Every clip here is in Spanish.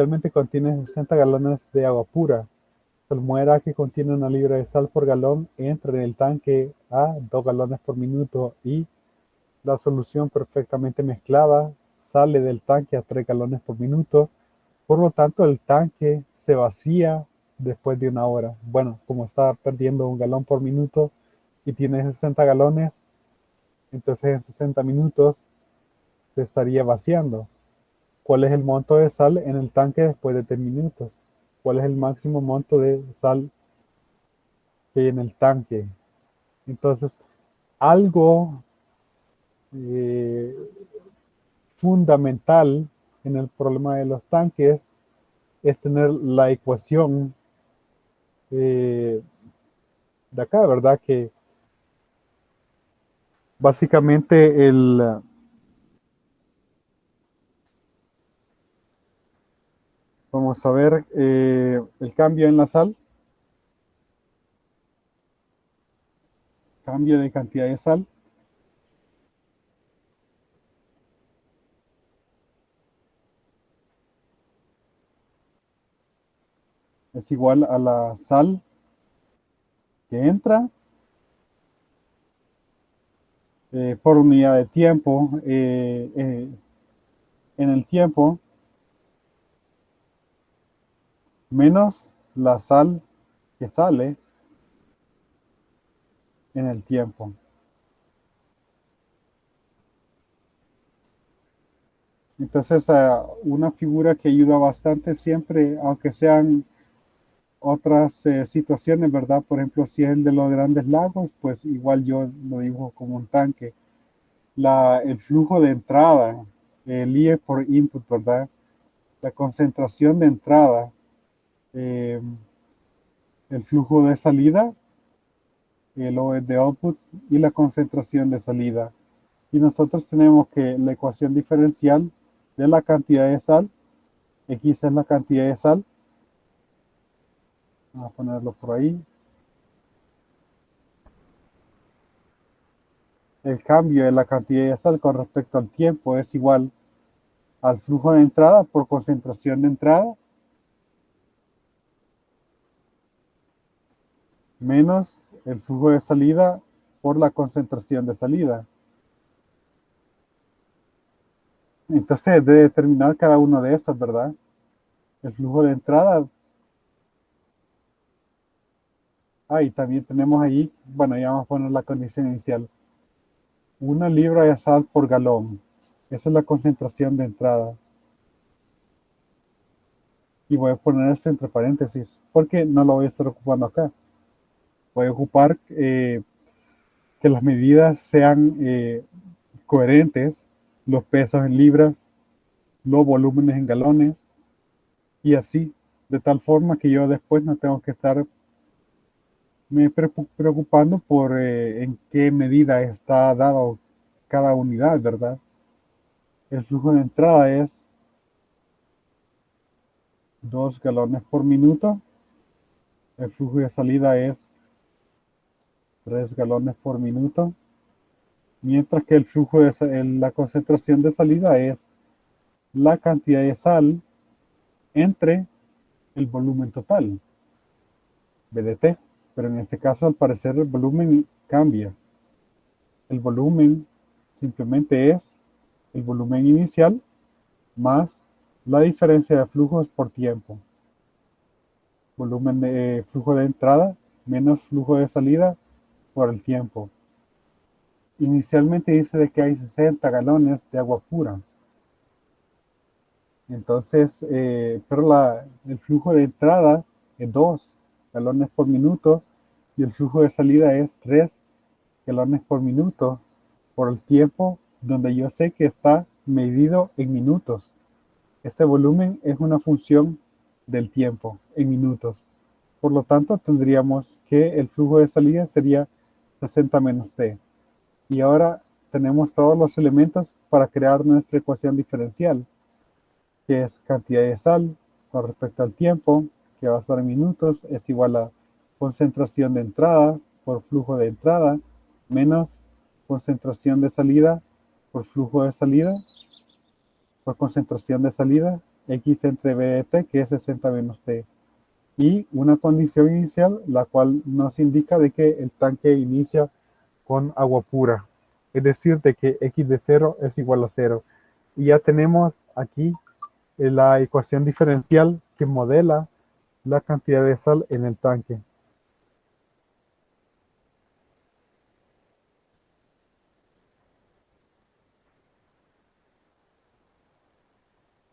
Realmente contiene 60 galones de agua pura. Salmuera que contiene 1 libra de sal por galón entra en el tanque a 2 galones por minuto y la solución perfectamente mezclada sale del tanque a 3 galones por minuto. Por lo tanto, el tanque se vacía después de 1 hora. Bueno, como está perdiendo 1 galón por minuto y tiene 60 galones, entonces en 60 minutos se estaría vaciando. ¿Cuál es el monto de sal en el tanque después de 3 minutos? ¿Cuál es el máximo monto de sal que hay en el tanque? Entonces, algo eh, fundamental en el problema de los tanques es tener la ecuación eh, de acá, ¿verdad? Que básicamente vamos a ver el cambio en la sal, cambio de cantidad de sal, es igual a la sal que entra por unidad de tiempo en el tiempo menos la sal que sale en el tiempo. Entonces, una figura que ayuda bastante siempre, aunque sean otras situaciones, ¿verdad? Por ejemplo, si es el de los grandes lagos, pues igual yo lo dibujo como un tanque. El flujo de entrada, el IE por input, ¿verdad? La concentración de entrada, eh, el flujo de salida, el OE de output y la concentración de salida. Y nosotros tenemos que la ecuación diferencial de la cantidad de sal, X es la cantidad de sal, vamos a ponerlo por ahí, el cambio de la cantidad de sal con respecto al tiempo es igual al flujo de entrada por concentración de entrada menos el flujo de salida por la concentración de salida. Entonces debe determinar cada uno de esos, ¿verdad? El flujo de entrada. Y también tenemos ahí, bueno, ya vamos a poner la condición inicial. 1 libra de sal por galón. Esa es la concentración de entrada. Y voy a poner esto entre paréntesis, porque no lo voy a estar ocupando acá. Voy a ocupar que las medidas sean coherentes, los pesos en libras, los volúmenes en galones, y así, de tal forma que yo después no tengo que estar me preocupando por en qué medida está dado cada unidad, ¿verdad? El flujo de entrada es 2 galones por minuto, el flujo de salida es 3 galones por minuto, mientras que el flujo de la concentración de salida es la cantidad de sal entre el volumen total, BDT. Pero en este caso, al parecer, el volumen cambia. El volumen simplemente es el volumen inicial más la diferencia de flujos por tiempo. Volumen de flujo de entrada menos flujo de salida por el tiempo. Inicialmente dice de que hay 60 galones de agua pura. Entonces, pero el flujo de entrada es 2 galones por minuto y el flujo de salida es 3 galones por minuto por el tiempo donde yo sé que está medido en minutos. Este volumen es una función del tiempo en minutos. Por lo tanto, tendríamos que el flujo de salida sería 60 menos t. Y ahora tenemos todos los elementos para crear nuestra ecuación diferencial, que es cantidad de sal con respecto al tiempo, que va a estar en minutos, es igual a concentración de entrada por flujo de entrada, menos concentración de salida por flujo de salida, por concentración de salida, x entre b de t, que es 60 menos t. Y una condición inicial, la cual nos indica de que el tanque inicia con agua pura. Es decir, de que x de 0 es igual a 0. Y ya tenemos aquí la ecuación diferencial que modela la cantidad de sal en el tanque.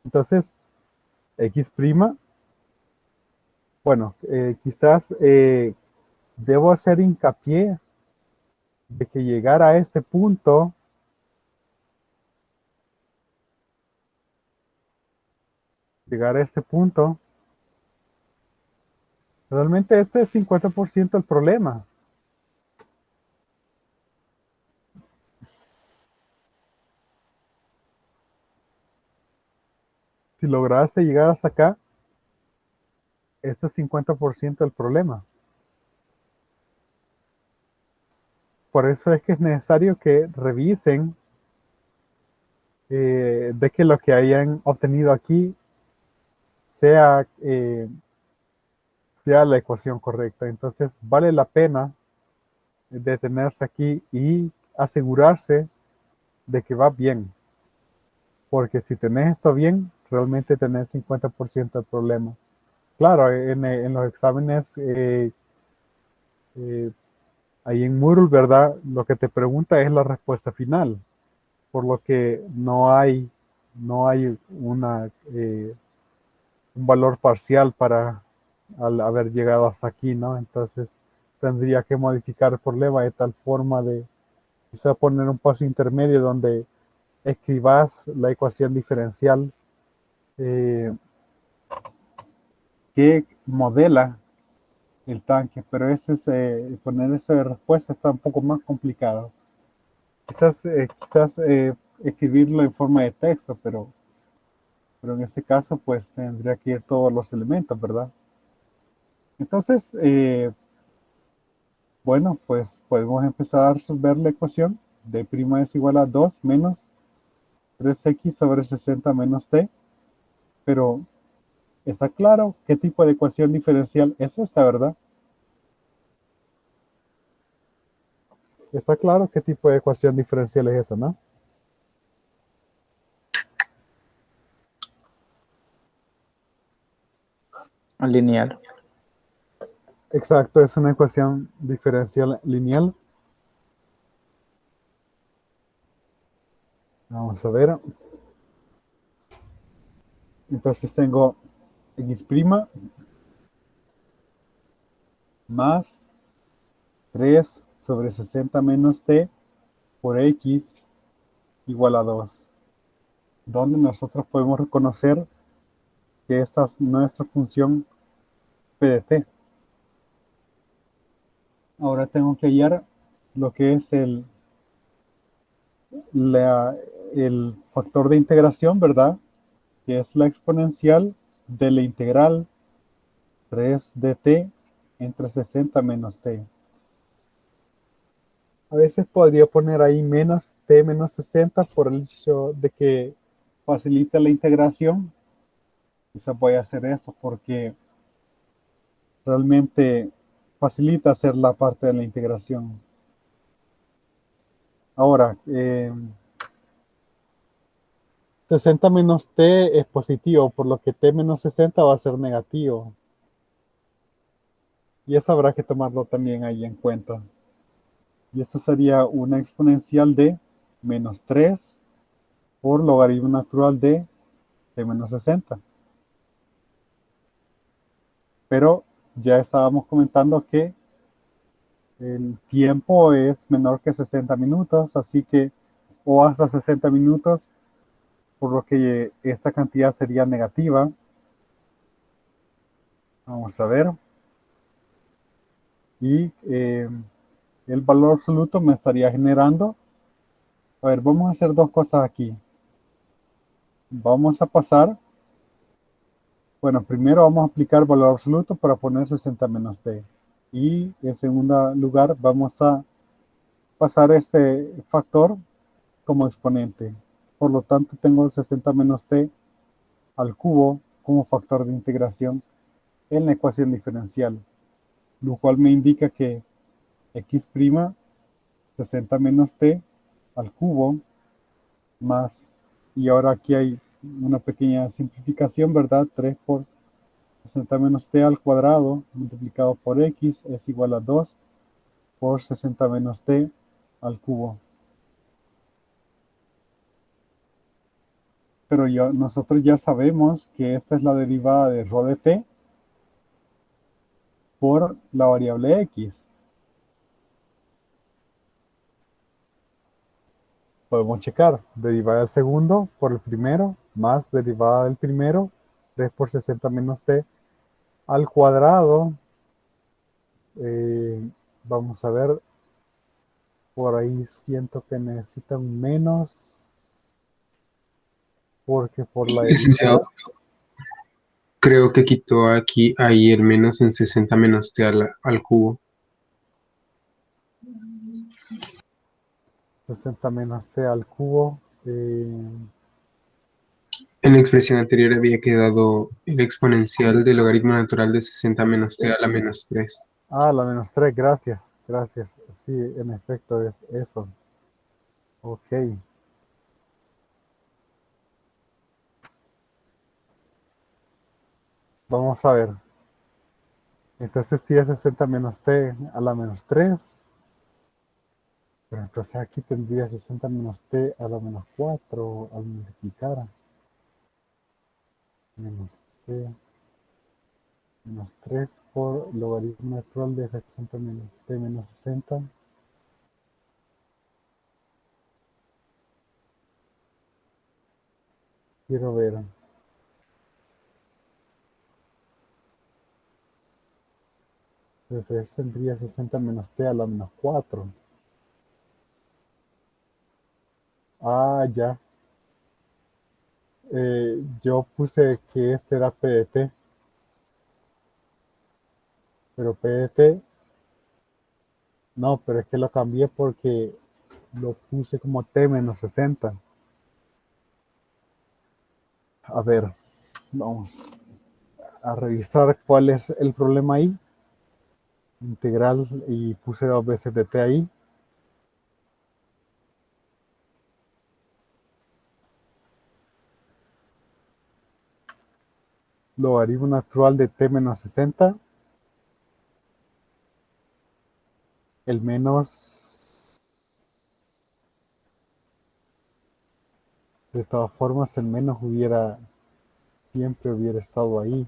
Entonces, x', bueno, quizás debo hacer hincapié de que llegar a este punto, realmente este es 50% el problema. Si lograste llegar hasta acá, este es 50% del problema. Por eso es que es necesario que revisen de que lo que hayan obtenido aquí sea, sea la ecuación correcta. Entonces vale la pena detenerse aquí y asegurarse de que va bien. Porque si tenés esto bien, realmente tenés 50% del problema. Claro, en los exámenes, eh, ahí en Moodle, ¿verdad? Lo que te pregunta es la respuesta final, por lo que no hay un valor parcial para al haber llegado hasta aquí, ¿no? Entonces tendría que modificar el problema de tal forma de quizá poner un paso intermedio donde escribas la ecuación diferencial eh, que modela el tanque, pero poner esa respuesta está un poco más complicado. Quizás escribirlo en forma de texto, pero en este caso pues tendría que ir todos los elementos, ¿verdad? Entonces, bueno, pues podemos empezar a resolver la ecuación de prima es igual a 2 menos 3x sobre 60 menos t, pero está claro qué tipo de ecuación diferencial es esta, ¿verdad? Está claro qué tipo de ecuación diferencial es esa, ¿no? Lineal. Exacto, es una ecuación diferencial lineal. Vamos a ver. Entonces tengo x' más 3 sobre 60 menos t por x igual a 2, donde nosotros podemos reconocer que esta es nuestra función p de t. Ahora tengo que hallar lo que es el factor de integración, ¿verdad? Que es la exponencial de la integral 3 de t entre 60 menos t. A veces podría poner ahí menos t menos 60 por el hecho de que facilita la integración. Quizá voy a hacer eso porque realmente facilita hacer la parte de la integración. Ahora, 60 menos t es positivo, por lo que t menos 60 va a ser negativo. Y eso habrá que tomarlo también ahí en cuenta. Y esto sería una exponencial de menos 3 por logaritmo natural de t menos 60. Pero ya estábamos comentando que el tiempo es menor que 60 minutos, así que, o hasta 60 minutos, por lo que esta cantidad sería negativa. Vamos a ver. Y el valor absoluto me estaría generando. A ver, vamos a hacer dos cosas aquí. Vamos a pasar. Bueno, primero vamos a aplicar valor absoluto para poner 60 menos t. Y en segundo lugar vamos a pasar este factor como exponente. Por lo tanto, tengo 60 menos t al cubo como factor de integración en la ecuación diferencial, lo cual me indica que x' 60 menos t al cubo más, y ahora aquí hay una pequeña simplificación, ¿verdad? 3 por 60 menos t al cuadrado multiplicado por x es igual a 2 por 60 menos t al cubo. Pero nosotros ya sabemos que esta es la derivada de rho de t por la variable x. Podemos checar derivada del segundo por el primero más derivada del primero, 3 por 60 menos t al cuadrado. Eh, vamos a ver, por ahí siento que necesitan menos, porque por la Licenciado, derivada, creo que quitó aquí, ahí el menos en 60 menos t al cubo. 60 menos t al cubo. En la expresión anterior había quedado el exponencial del logaritmo natural de 60 menos t a la menos 3. La menos 3, gracias, gracias. Sí, en efecto es eso. Ok, vamos a ver. Entonces si es 60 menos t a la menos 3, pero entonces aquí tendría 60 menos t a la menos 4 al multiplicar. Menos t menos 3 por logaritmo natural de 60 menos t menos 60. Quiero ver. Entonces tendría 60 menos t a la menos 4. Ya. Yo puse que este era p de t, pero p de t, no, pero es que lo cambié porque lo puse como t menos 60. A ver, vamos a revisar cuál es el problema ahí. Integral y puse dos veces de t ahí. Logaritmo natural de t menos 60. El menos, de todas formas, el menos siempre hubiera estado ahí.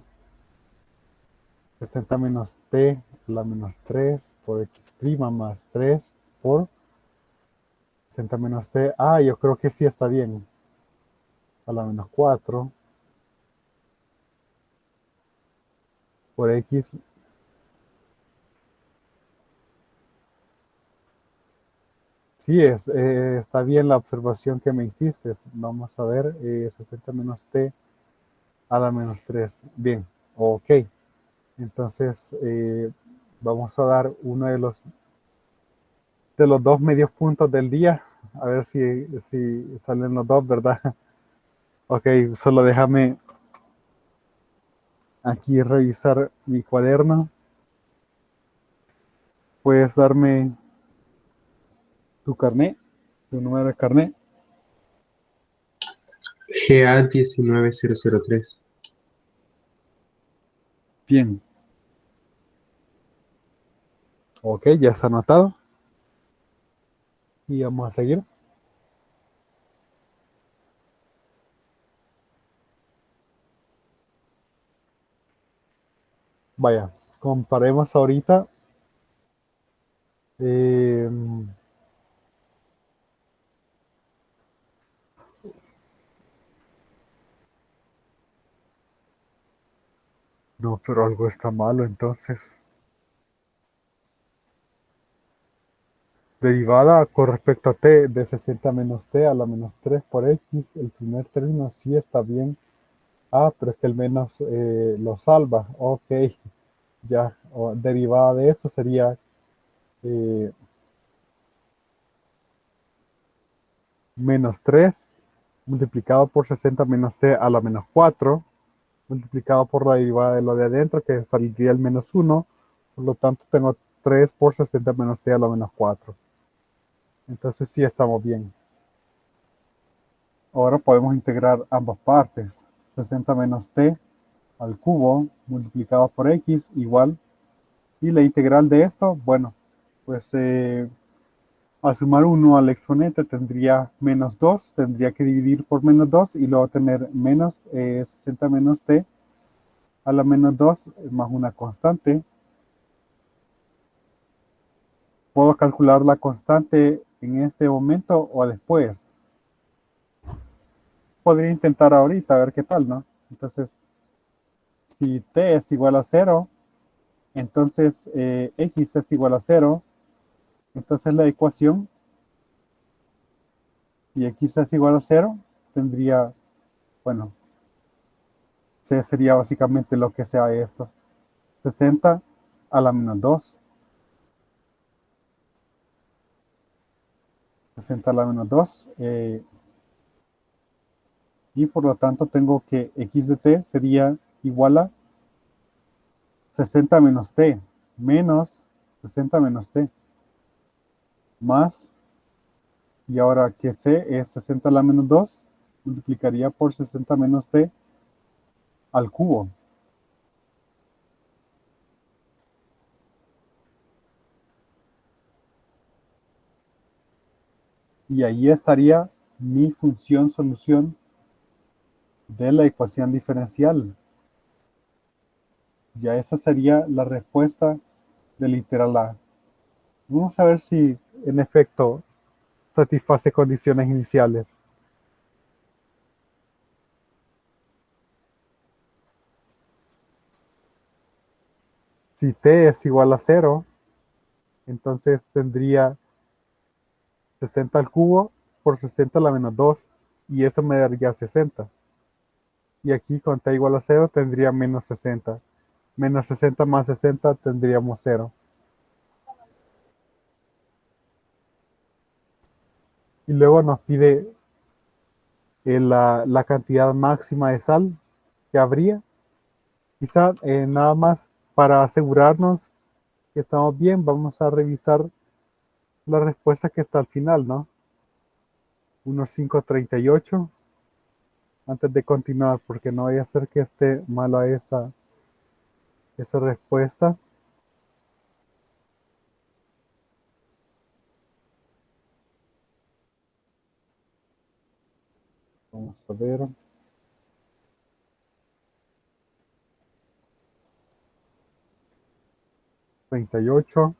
60 menos t a la menos 3 por x' más 3 por 60 menos t. Yo creo que sí está bien. A la menos 4 por x. Sí, está bien la observación que me hiciste. Vamos a ver, 60 menos t a la menos 3. Bien, ok. Entonces, vamos a dar uno de los dos medios puntos del día. A ver si salen los dos, ¿verdad? Ok, solo déjame aquí revisar mi cuaderno. Puedes darme tu carnet, tu número de carnet. GA 19003. Bien, ok, ya está anotado. Y vamos a seguir. Vaya, comparemos ahorita. eh, no, pero algo está malo entonces. Derivada con respecto a t de 60 menos t a la menos 3 por x. El primer término sí está bien. Pero es que el menos lo salva. Ok, ya. Derivada de eso sería menos 3 multiplicado por 60 menos t a la menos 4, multiplicado por la derivada de lo de adentro, que saldría el menos 1. Por lo tanto, tengo 3 por 60 menos t a la menos 4. Entonces sí estamos bien. Ahora podemos integrar ambas partes. 60 menos t al cubo multiplicado por x igual. Y la integral de esto, bueno, pues al sumar 1 al exponente tendría menos 2, tendría que dividir por menos 2 y luego tener menos 60 menos t a la menos 2 más una constante. Puedo calcular la constante en este momento o después. Podría intentar ahorita a ver qué tal, ¿no? Entonces, si t es igual a 0, entonces x es igual a 0. Entonces la ecuación, si x es igual a 0, tendría, bueno, c sería básicamente lo que sea esto. 60 a la menos 2. 60 a la menos 2. Y por lo tanto tengo que x de t sería igual a 60 menos t menos 60 menos t más, y ahora que c es 60 a la menos 2, multiplicaría por 60 menos t al cubo. Y ahí estaría mi función solución de la ecuación diferencial. Ya esa sería la respuesta del integral a. Vamos a ver si en efecto satisface condiciones iniciales. Si t es igual a 0, entonces tendría 60 al cubo por 60 a la menos 2, y eso me daría 60. Y aquí con t igual a 0 tendría menos 60. Menos 60 más 60 tendríamos 0. Y luego nos pide la cantidad máxima de sal que habría. Quizá nada más para asegurarnos que estamos bien, vamos a revisar la respuesta que está al final, ¿no? 1,538 antes de continuar, porque no vaya a ser que esté mala esa respuesta. Vamos a ver. 38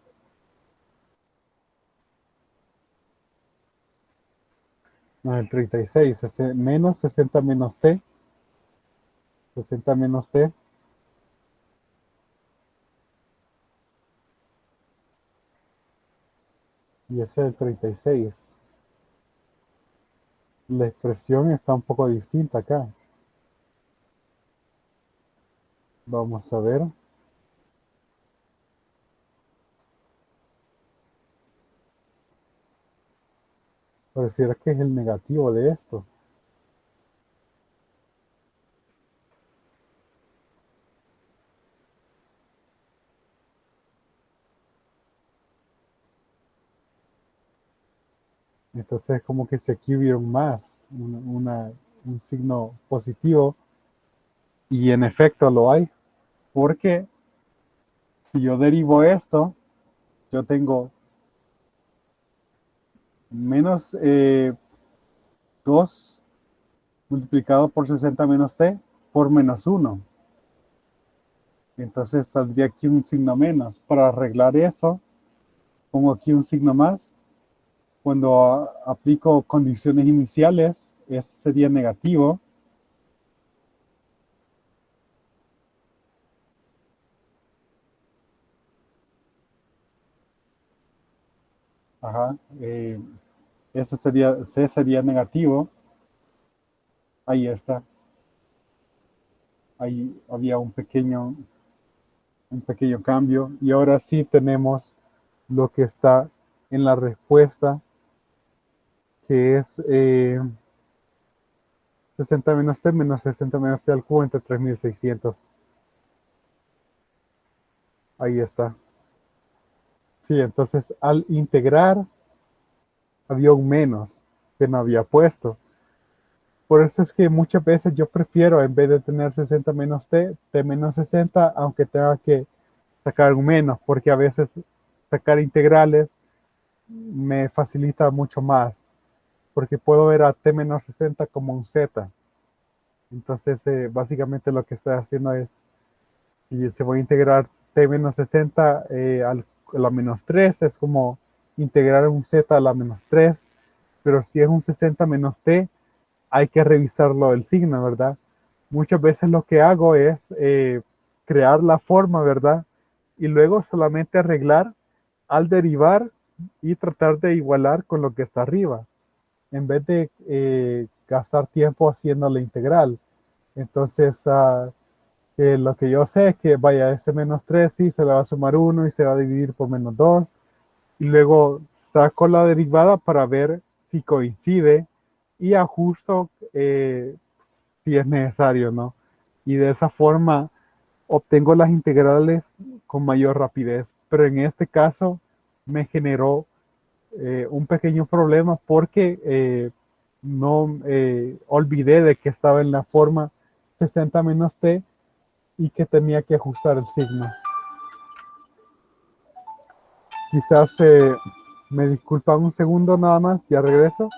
más el 36, menos 60 menos t, 60 menos t, y ese es el 36. La expresión está un poco distinta acá. Vamos a ver. Pareciera que es el negativo de esto. Entonces como que si aquí hubiera un más, un signo positivo, y en efecto lo hay, porque si yo derivo esto, yo tengo menos 2 multiplicado por 60 menos t por menos 1. Entonces saldría aquí un signo menos. Para arreglar eso, pongo aquí un signo más. Cuando aplico condiciones iniciales, este sería negativo. Ajá. Ese sería, C sería negativo. Ahí está. Ahí había un pequeño cambio. Y ahora sí tenemos lo que está en la respuesta, que es 60 menos t menos 60 menos t al cubo entre 3600. Ahí está. Sí, entonces al integrar había un menos que no había puesto. Por eso es que muchas veces yo prefiero, en vez de tener 60 menos t menos 60, aunque tenga que sacar un menos, porque a veces sacar integrales me facilita mucho más, porque puedo ver a t menos 60 como un z. Entonces, básicamente lo que estoy haciendo es, si se voy a integrar t menos 60 a la menos 3, es como integrar un z a la menos 3, pero si es un 60 menos t, hay que revisarlo el signo, ¿verdad? Muchas veces lo que hago es crear la forma, ¿verdad? Y luego solamente arreglar al derivar y tratar de igualar con lo que está arriba, en vez de gastar tiempo haciendo la integral. Entonces, lo que yo sé es que vaya, ese menos 3 sí se le va a sumar uno y se va a dividir por menos 2. Y luego saco la derivada para ver si coincide y ajusto si es necesario, ¿no? Y de esa forma obtengo las integrales con mayor rapidez. Pero en este caso me generó un pequeño problema porque no olvidé de que estaba en la forma 60 menos t y que tenía que ajustar el signo. Quizás me disculpan un segundo nada más, ya regreso.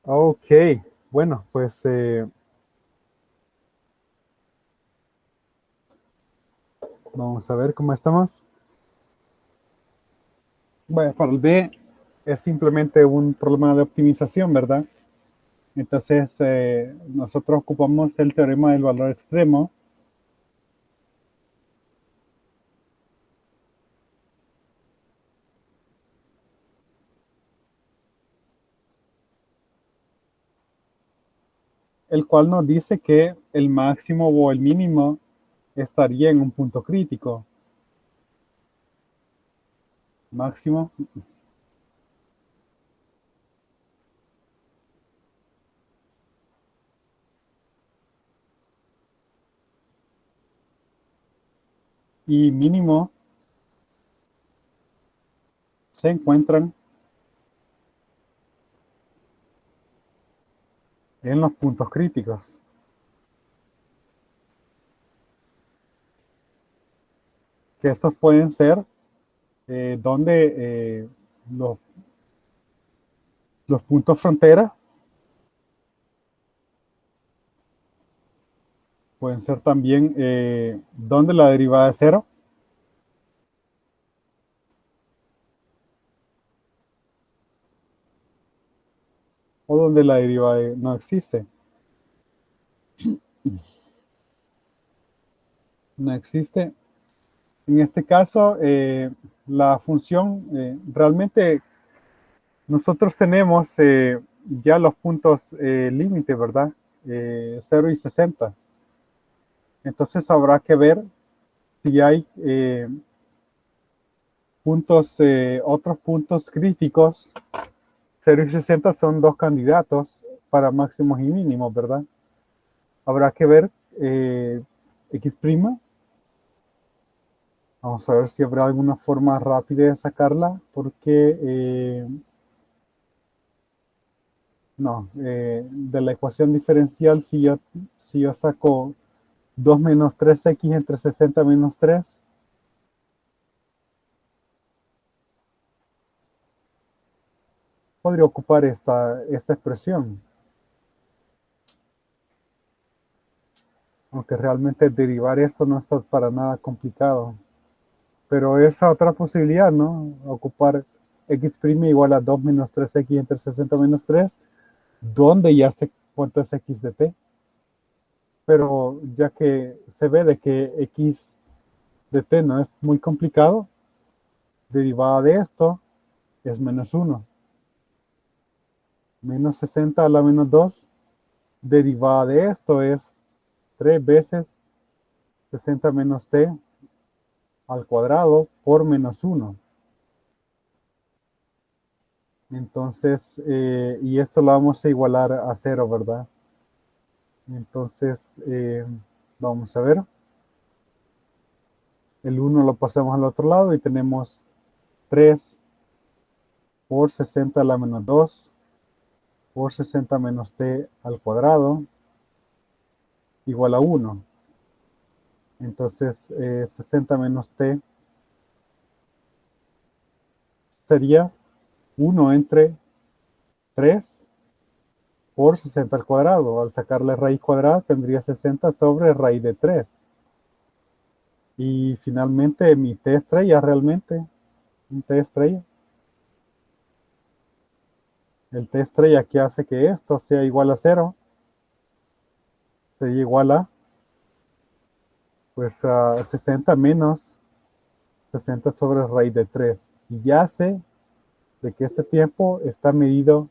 Ok, bueno, pues vamos a ver cómo estamos. Bueno, para el B es simplemente un problema de optimización, ¿verdad? Entonces, nosotros ocupamos el teorema del valor extremo, el cual nos dice que el máximo o el mínimo estaría en un punto crítico. Máximo y mínimo se encuentran en los puntos críticos. que estos pueden ser donde los puntos frontera pueden ser también donde la derivada es cero, o donde la derivada no existe. No existe. En este caso, la función, realmente nosotros tenemos ya los puntos límite, ¿verdad? 0 y 60. Entonces habrá que ver si hay otros puntos críticos. 0 y 60 son dos candidatos para máximos y mínimos, ¿verdad? Habrá que ver X'. Vamos a ver si habrá alguna forma rápida de sacarla, porque no, de la ecuación diferencial, si yo saco 2 menos 3x entre 60 menos 3, podría ocupar esta expresión. Aunque realmente derivar esto no está para nada complicado. Pero esa otra posibilidad, ¿no? Ocupar x' igual a 2 menos 3x entre 60 menos 3, donde ya sé cuánto es x de t. Pero ya que se ve de que x de t no es muy complicado, derivada de esto es menos 1. Menos 60 a la menos 2, derivada de esto es 3 veces 60 menos t al cuadrado por menos 1. Entonces, y esto lo vamos a igualar a 0, ¿verdad? Entonces, vamos a ver. El 1 lo pasamos al otro lado y tenemos 3 por 60 a la menos 2 por 60 menos t al cuadrado igual a 1. Entonces, 60 menos t sería 1 entre 3 por 60 al cuadrado. Al sacarle raíz cuadrada tendría 60 sobre raíz de 3. Y finalmente mi t estrella realmente, un t estrella. El t estrella que hace que esto sea igual a 0, sería igual a, pues, a 60 menos 60 sobre raíz de 3. Y ya sé de que este tiempo está medido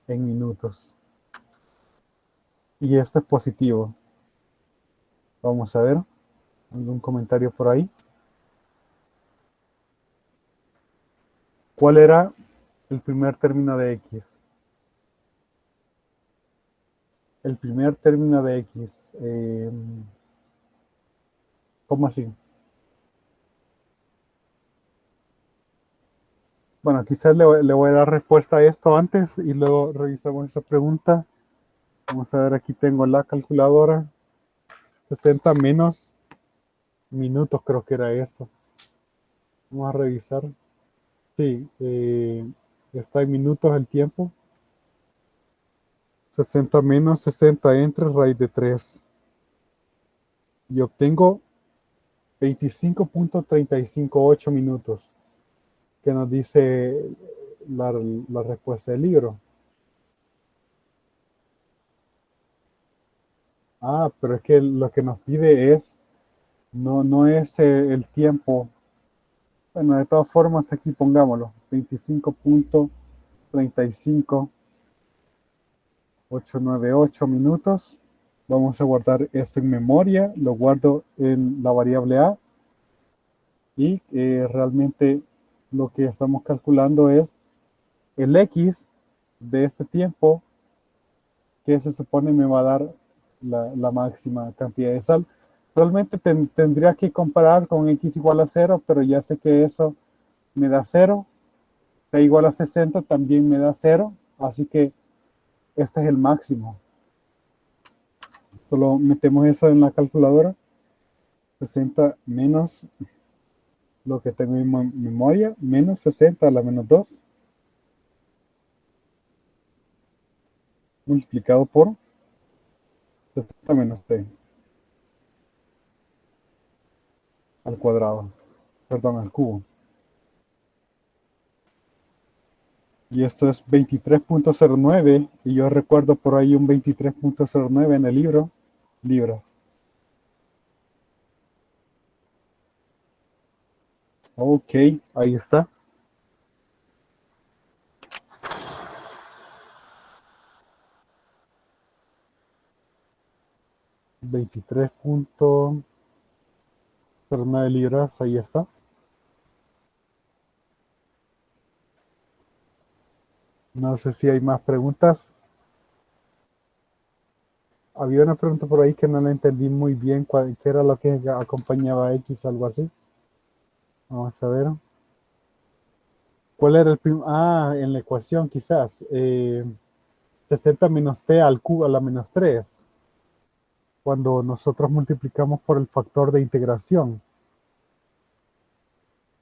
en minutos. Y esto es positivo. Vamos a ver, algún comentario por ahí. ¿Cuál era el primer término de x? El primer término de x. ¿Cómo así? Bueno, quizás le voy a dar respuesta a esto antes y luego revisamos esa pregunta. Vamos a ver, aquí tengo la calculadora. 60 menos minutos, creo que era esto. Vamos a revisar. Sí, está en minutos el tiempo. 60 menos 60 entre raíz de 3. Y obtengo 25.358 minutos, que nos dice la respuesta del libro. Ah, pero es que lo que nos pide es, no es el tiempo. Bueno, de todas formas, aquí pongámoslo, 25.35898 minutos. Vamos a guardar esto en memoria, lo guardo en la variable a, y realmente lo que estamos calculando es el x de este tiempo, que se supone me va a dar la máxima cantidad de sal. Realmente tendría que comparar con x igual a 0, pero ya sé que eso me da 0. T igual a 60 también me da 0, así que este es el máximo. Solo metemos eso en la calculadora. 60 menos lo que tengo en memoria, menos 60 a la menos 2 multiplicado por 60 menos t al cuadrado, perdón, al cubo. Y esto es 23.09 y yo recuerdo por ahí un 23.09 en el libro, libras. Ok, ahí está. 23.09 libras, ahí está. No sé si hay más preguntas. Había una pregunta por ahí que no la entendí muy bien, qué era lo que acompañaba a X, algo así. Vamos a ver. ¿Cuál era el en la ecuación quizás. 60 menos t al cubo a la menos 3. Cuando nosotros multiplicamos por el factor de integración.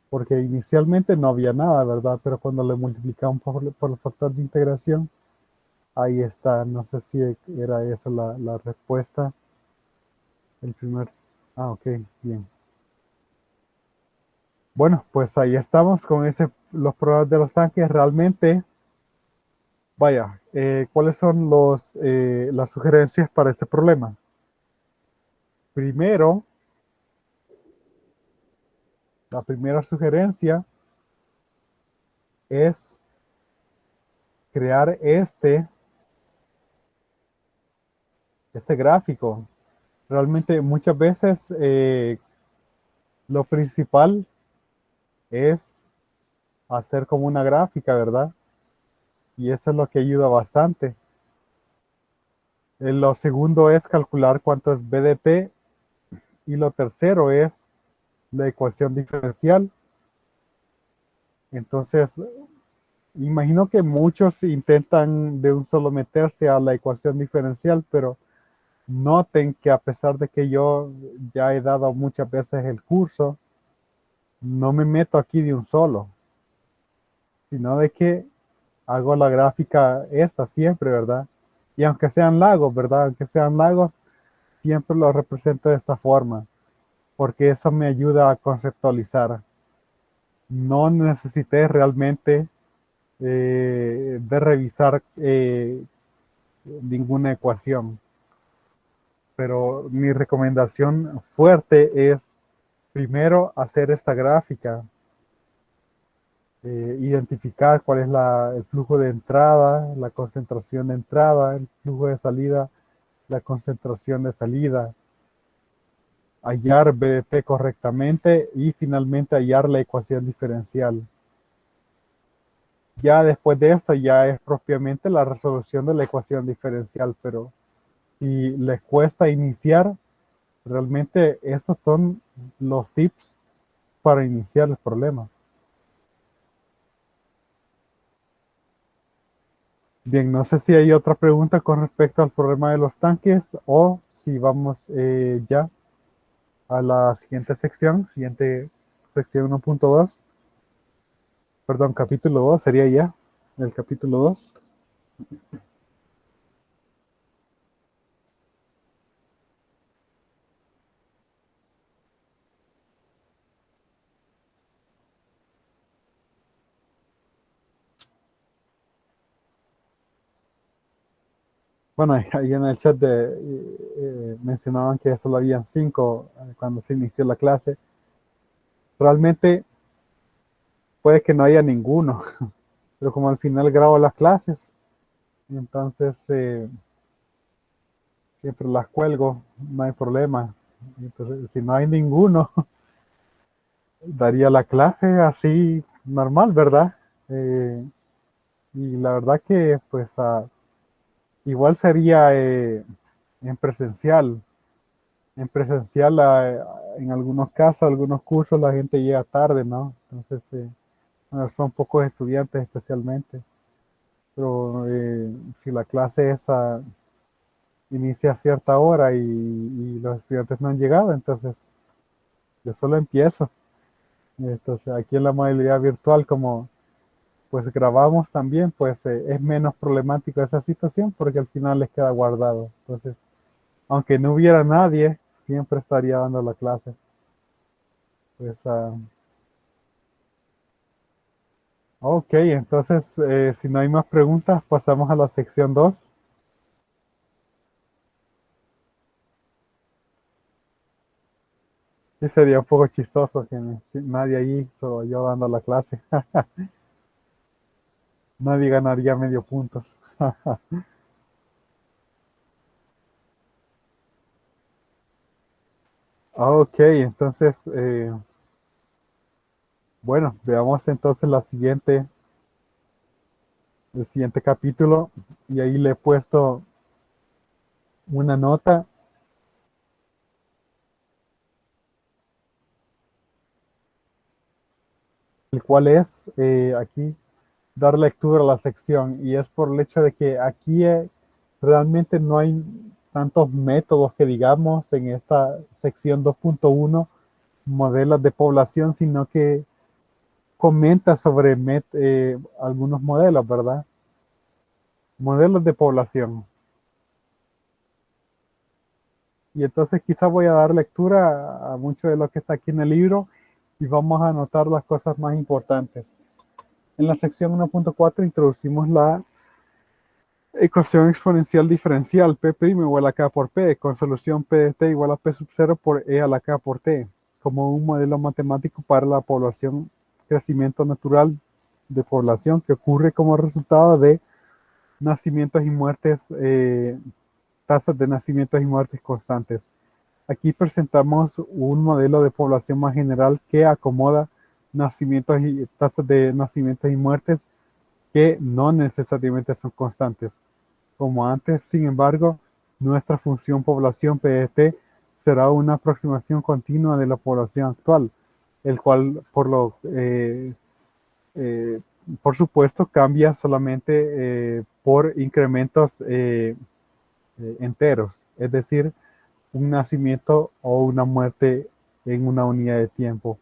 Porque inicialmente no había nada, ¿verdad? Pero cuando le multiplicamos por el factor de integración, ahí está. No sé si era esa la respuesta. El primer. Ah, ok, bien. Bueno, pues ahí estamos con los problemas de los tanques. Realmente, vaya, ¿cuáles son las sugerencias para este problema? Primero, la primera sugerencia es crear este gráfico. Realmente muchas veces lo principal es hacer como una gráfica, ¿verdad? Y eso es lo que ayuda bastante. Lo segundo es calcular cuánto es BDP y lo tercero es la ecuación diferencial. Entonces, imagino que muchos intentan de un solo meterse a la ecuación diferencial, pero noten que a pesar de que yo ya he dado muchas veces el curso, no me meto aquí de un solo, sino de que hago la gráfica esta siempre, ¿verdad? Y aunque sean lagos, ¿verdad? Aunque sean lagos, siempre lo represento de esta forma, porque eso me ayuda a conceptualizar. No necesité realmente de revisar ninguna ecuación, pero mi recomendación fuerte es primero hacer esta gráfica, identificar cuál es el flujo de entrada, la concentración de entrada, el flujo de salida, la concentración de salida, hallar BDP correctamente y finalmente hallar la ecuación diferencial. Ya después de esto ya es propiamente la resolución de la ecuación diferencial, pero si les cuesta iniciar, realmente estos son los tips para iniciar el problema. Bien, no sé si hay otra pregunta con respecto al problema de los tanques o si vamos ya a la siguiente sección 1.2. Perdón, capítulo 2 sería ya el capítulo 2. Bueno, ahí en el chat mencionaban que solo habían 5 cuando se inició la clase. Realmente puede que no haya ninguno, pero como al final grabo las clases, entonces siempre las cuelgo, no hay problema. Entonces, si no hay ninguno, daría la clase así normal, ¿verdad? Eh, y la verdad que pues igual sería en presencial. En presencial, en algunos casos, algunos cursos, la gente llega tarde, ¿no? Entonces, bueno, son pocos estudiantes especialmente. Pero si la clase esa inicia a cierta hora y los estudiantes no han llegado, entonces yo solo empiezo. Entonces aquí en la modalidad virtual, como pues grabamos también, pues es menos problemático esa situación porque al final les queda guardado. Entonces, aunque no hubiera nadie, siempre estaría dando la clase. Pues, ok, entonces si no hay más preguntas, pasamos a la sección 2. Sí, sería un poco chistoso que nadie ahí, solo yo dando la clase. Nadie ganaría medio puntos. Ok, entonces, bueno, veamos entonces el siguiente capítulo y ahí le he puesto una nota, el cual es aquí dar lectura a la sección y es por el hecho de que aquí realmente no hay tantos métodos que digamos en esta sección 2.1 modelos de población, sino que comenta sobre algunos modelos, ¿verdad? Modelos de población. Y entonces quizás voy a dar lectura a mucho de lo que está aquí en el libro y vamos a anotar las cosas más importantes. En la sección 1.4 introducimos la ecuación exponencial diferencial P' igual a K por P, con solución P de T igual a P sub 0 por E a la K por T, como un modelo matemático para la población, crecimiento natural de población que ocurre como resultado de nacimientos y muertes, tasas de nacimientos y muertes constantes. Aquí presentamos un modelo de población más general que acomoda nacimientos y tasas de nacimientos y muertes que no necesariamente son constantes. Como antes, sin embargo, nuestra función población PDT será una aproximación continua de la población actual, el cual eh, por supuesto cambia solamente por incrementos enteros, es decir, un nacimiento o una muerte en una unidad de tiempo.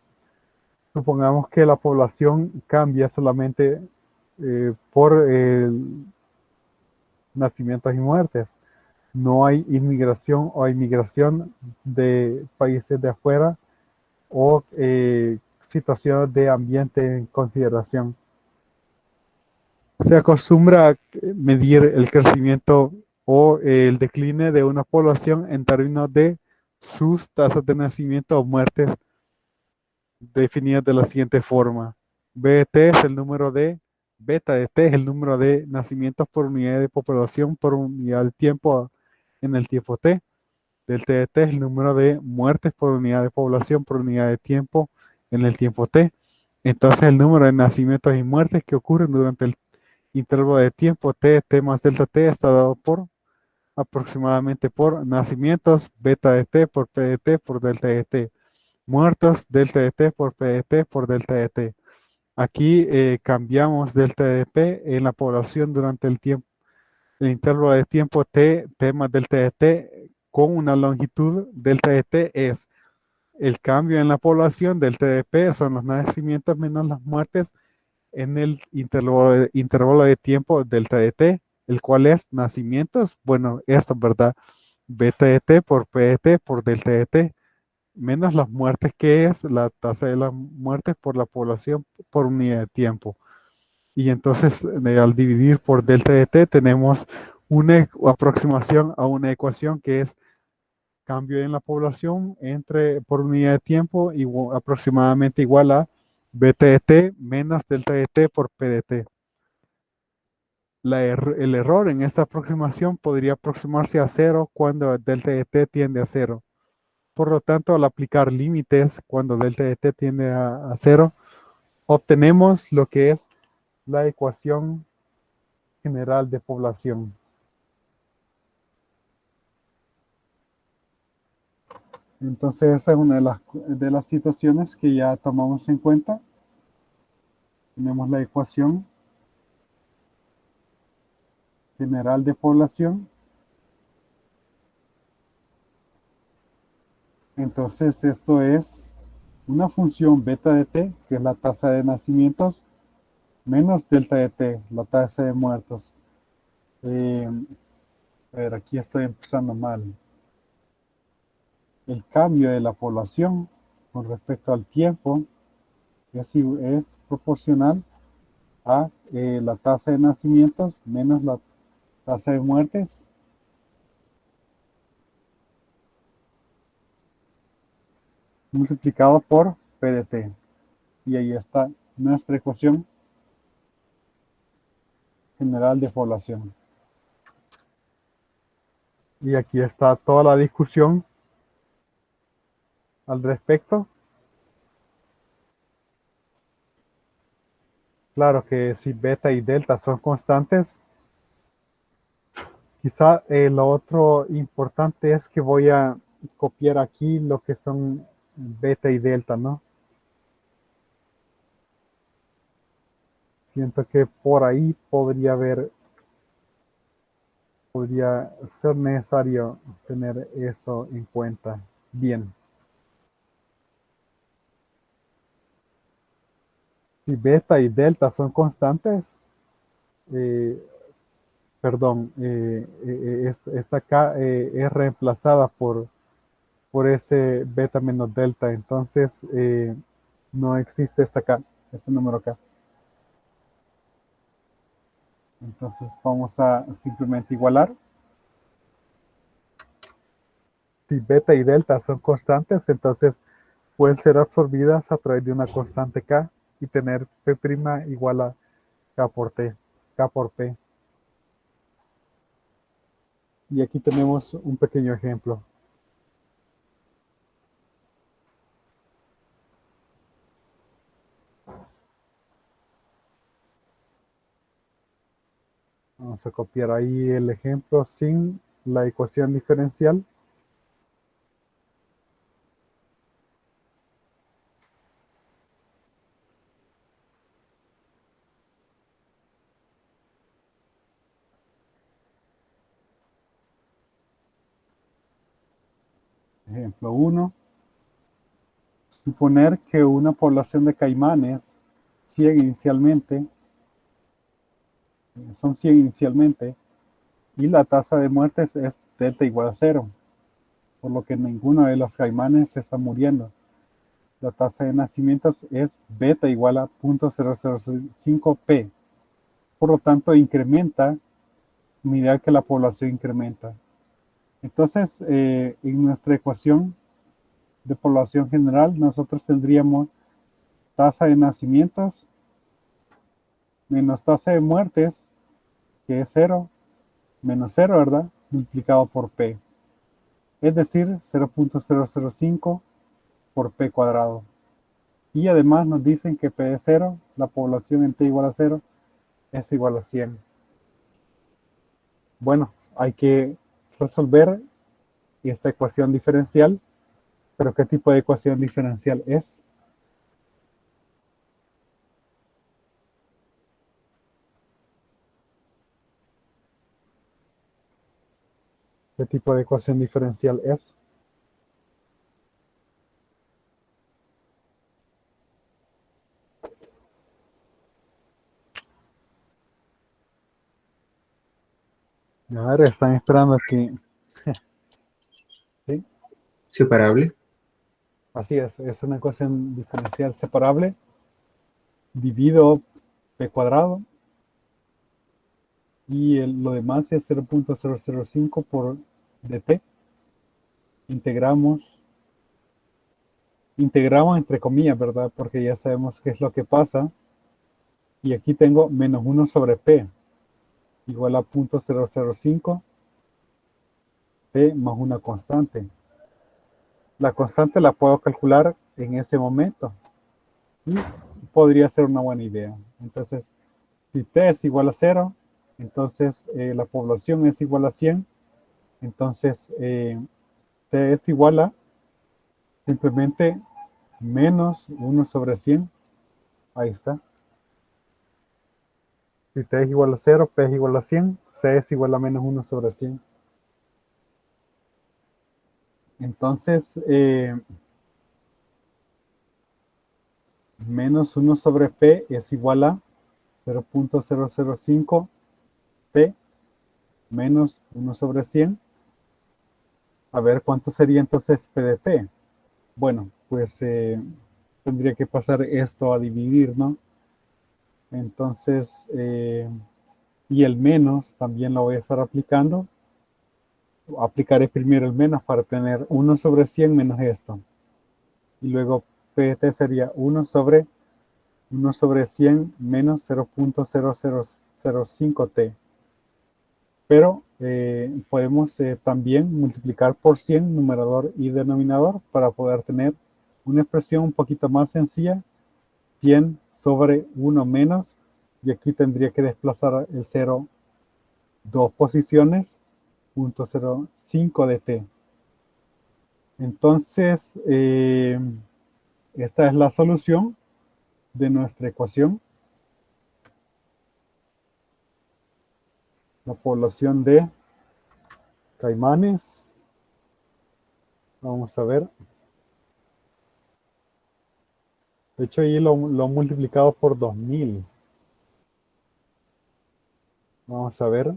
Supongamos que la población cambia solamente por nacimientos y muertes. No hay inmigración o inmigración de países de afuera o situaciones de ambiente en consideración. Se acostumbra a medir el crecimiento o el decline de una población en términos de sus tasas de nacimiento o muerte definidas de la siguiente forma. BT es el número de, beta de T es el número de nacimientos por unidad de población por unidad de tiempo en el tiempo T. Del T de T es el número de muertes por unidad de población por unidad de tiempo en el tiempo T. Entonces el número de nacimientos y muertes que ocurren durante el intervalo de tiempo T, T más delta T está dado por aproximadamente por nacimientos, beta de T por P de T por delta de T. Muertos, delta de T por P de T por delta de T. Aquí cambiamos delta de P en la población durante el tiempo, el intervalo de tiempo T, T más delta de T, con una longitud delta de T es el cambio en la población, delta de P son los nacimientos menos las muertes en el intervalo de tiempo delta de T, el cual es nacimientos, bueno, esto es verdad, beta de T por P de T por delta de T, menos las muertes, que es la tasa de las muertes por la población por unidad de tiempo. Y entonces, al dividir por delta de t, tenemos una aproximación a una ecuación que es cambio en la población por unidad de tiempo aproximadamente igual a beta de t menos delta de t por p de t. El error en esta aproximación podría aproximarse a cero cuando delta de t tiende a cero. Por lo tanto, al aplicar límites cuando delta de t tiende a cero, obtenemos lo que es la ecuación general de población. Entonces, esa es una de las situaciones que ya tomamos en cuenta. Tenemos la ecuación general de población. Entonces, esto es una función beta de t, que es la tasa de nacimientos, menos delta de t, la tasa de muertos. A ver, aquí estoy empezando mal. El cambio de la población con respecto al tiempo es proporcional a la tasa de nacimientos menos la tasa de muertes multiplicado por P de T. Y ahí está nuestra ecuación general de población. Y aquí está toda la discusión al respecto. Claro que si beta y delta son constantes, quizá lo otro importante es que voy a copiar aquí lo que son beta y delta, ¿no? Siento que por ahí podría ser necesario tener eso en cuenta. Bien. Si beta y delta son constantes, eh, perdón, esta acá es reemplazada por ese beta menos delta, entonces no existe esta acá, este número acá. Entonces vamos a simplemente igualar. Si beta y delta son constantes, entonces pueden ser absorbidas a través de una constante K y tener P' igual a K por T, K por P. Y aquí tenemos un pequeño ejemplo. Vamos a copiar ahí el ejemplo sin la ecuación diferencial. Ejemplo 1. Suponer que una población de caimanes 100 inicialmente, son 100 inicialmente, y la tasa de muertes es delta igual a 0, por lo que ninguno de los caimanes se está muriendo. La tasa de nacimientos es beta igual a 0.0005p. Por lo tanto, incrementa a medida que la población incrementa. Entonces, en nuestra ecuación de población general, nosotros tendríamos tasa de nacimientos menos tasa de muertes, que es 0, menos 0, ¿verdad? Multiplicado por P. Es decir, 0.005 por P cuadrado. Y además nos dicen que P es 0, la población en T igual a 0 es igual a 100. Bueno, hay que resolver esta ecuación diferencial, pero ¿qué tipo de ecuación diferencial es? ¿Qué tipo de ecuación diferencial es? A ver, están esperando que... ¿Sí? Separable. Así es una ecuación diferencial separable. Divido P cuadrado y lo demás es 0.005 por dt. Integramos entre comillas, ¿verdad? Porque ya sabemos qué es lo que pasa. Y aquí tengo menos 1 sobre p igual a 0.005 p más una constante. La constante la puedo calcular en ese momento y podría ser una buena idea. Entonces, si t es igual a 0, entonces la población es igual a 100, entonces t es igual a simplemente menos 1 sobre 100. Ahí está. Si t es igual a 0, p es igual a 100, c es igual a menos 1 sobre 100. Entonces, menos 1 sobre P es igual a 0.005 P menos 1 sobre 100. A ver, ¿cuánto sería entonces P de P? Bueno, pues tendría que pasar esto a dividir, ¿no? Entonces, y el menos también lo voy a estar aplicando. Aplicaré primero el menos para tener 1 sobre 100 menos esto. Y luego PT sería 1 sobre 100 menos 0.0005T. Pero podemos también multiplicar por 100 numerador y denominador para poder tener una expresión un poquito más sencilla, 100 sobre 1 menos, y aquí tendría que desplazar el 0 dos posiciones, 0.05 de t. Entonces, esta es la solución de nuestra ecuación. La población de caimanes. Vamos a ver. De hecho, ahí lo he multiplicado por 2000. Vamos a ver.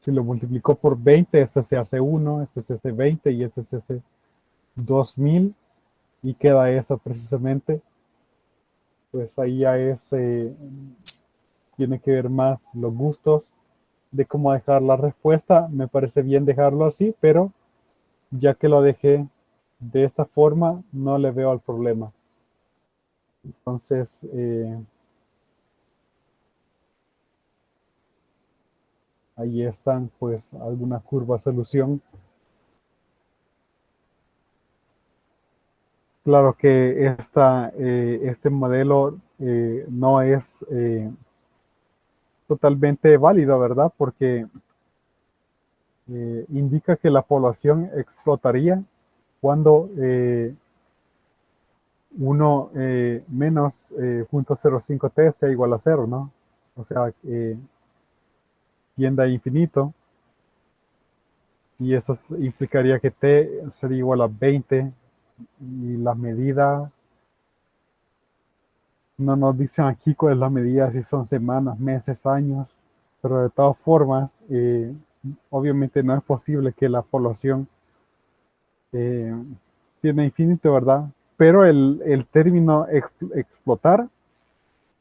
Si lo multiplico por 20, este se hace 1, este se hace 20 y este se hace 2000. Y queda eso precisamente. Pues ahí ya es, tiene que ver más los gustos de cómo dejar la respuesta. Me parece bien dejarlo así, pero ya que lo dejé de esta forma, no le veo al problema. Entonces, ahí están pues alguna curva solución. Claro que este modelo no es totalmente válido, ¿verdad? Porque indica que la población explotaría cuando 1 menos 0.05t sea igual a 0, ¿no? O sea, tiende a infinito. Y eso implicaría que t sería igual a 20. Y la medida, no nos dicen aquí cuál es la medida, si son semanas, meses, años. Pero de todas formas, obviamente no es posible que la población eh, tiene infinito, ¿verdad? Pero el término explotar,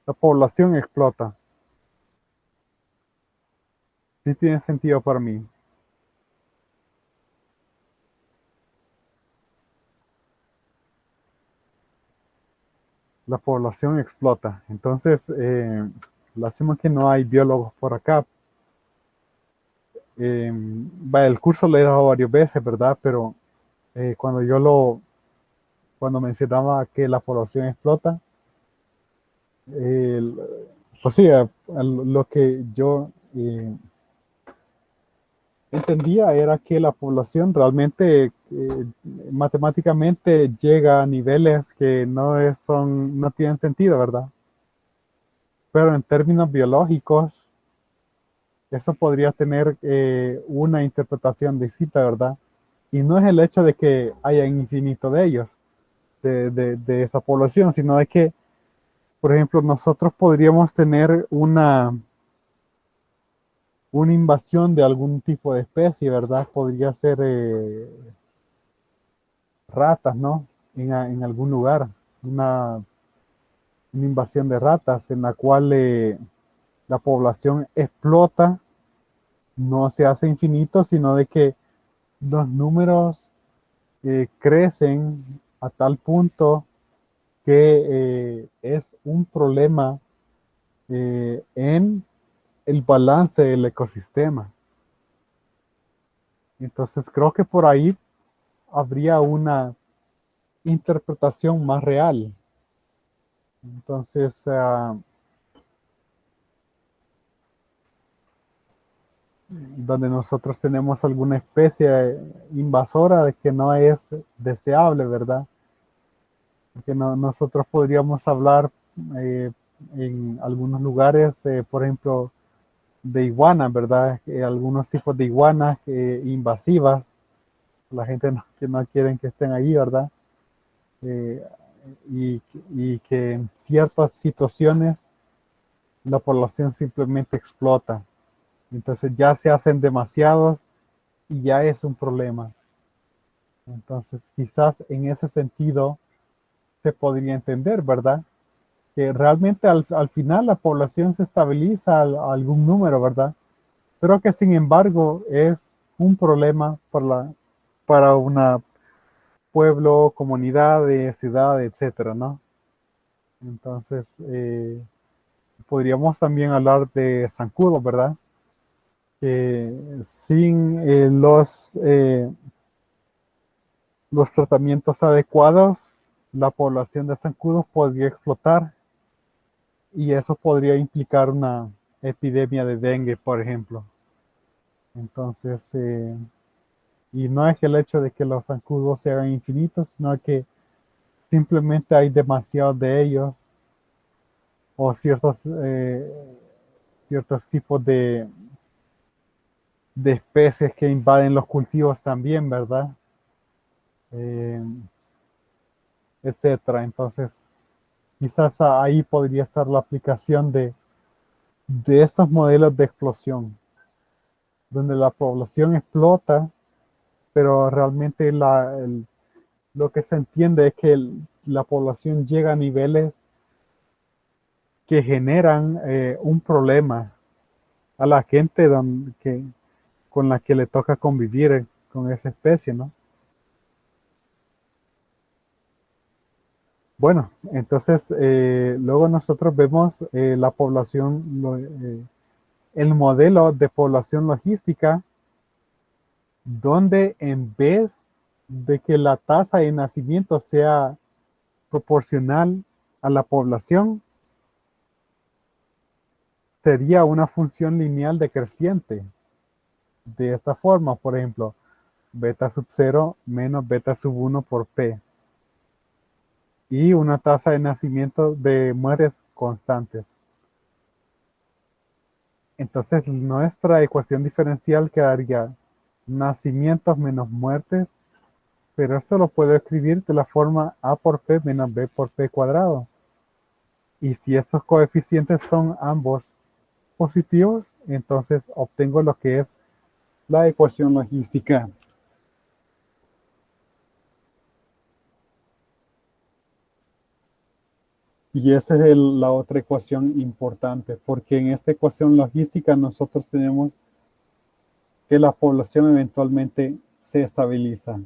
la población explota. Sí tiene sentido para mí. La población explota. Entonces, lástima que no hay biólogos por acá. El curso lo he dado varias veces, ¿verdad? Pero cuando mencionaba que la población explota, el- pues sí, lo que yo entendía era que la población realmente matemáticamente llega a niveles que no tienen sentido, ¿verdad? Pero en términos biológicos, eso podría tener una interpretación distinta, ¿verdad? Y no es el hecho de que haya un infinito de ellos, de esa población, sino de que, por ejemplo, nosotros podríamos tener una invasión de algún tipo de especie, ¿verdad? Podría ser ratas, ¿no? En algún lugar, una invasión de ratas en la cual la población explota, no se hace infinito, sino de que los números crecen a tal punto que es un problema en el balance del ecosistema. Entonces creo que por ahí habría una interpretación más real. Entonces, donde nosotros tenemos alguna especie invasora de que no es deseable, ¿verdad? Que nosotros podríamos hablar eh, en algunos lugares, por ejemplo, de iguanas, ¿verdad? Algunos tipos de iguanas invasivas, la gente que no quieren que estén ahí, ¿verdad? y que en ciertas situaciones la población simplemente explota. Entonces ya se hacen demasiados y ya es un problema. Entonces quizás en ese sentido se podría entender, ¿verdad? Que realmente al final la población se estabiliza a algún número, ¿verdad? Pero que sin embargo es un problema para una pueblo, comunidad, ciudad, etcétera, ¿no? Entonces, podríamos también hablar de zancudos, ¿verdad? Que sin los tratamientos adecuados, la población de zancudos podría explotar y eso podría implicar una epidemia de dengue, por ejemplo. Entonces, y no es el hecho de que los zancudos sean infinitos, sino que simplemente hay demasiados de ellos o ciertos tipos de especies que invaden los cultivos también, ¿verdad? Eh, etcétera. Entonces, quizás ahí podría estar la aplicación de estos modelos de explosión, donde la población explota, pero realmente lo que se entiende es que la población llega a niveles que generan un problema a la gente con la que le toca convivir con esa especie, ¿no? Bueno, entonces luego nosotros vemos la población, el modelo de población logística, donde en vez de que la tasa de nacimiento sea proporcional a la población, sería una función lineal decreciente. De esta forma, por ejemplo, beta sub 0 menos beta sub 1 por P. Y una tasa de nacimiento de muertes constantes. Entonces nuestra ecuación diferencial quedaría nacimientos menos muertes, pero esto lo puedo escribir de la forma A por P menos B por P cuadrado. Y si estos coeficientes son ambos positivos, entonces obtengo lo que es la ecuación logística. Y esa es la otra ecuación importante, porque en esta ecuación logística nosotros tenemos que la población eventualmente se estabiliza.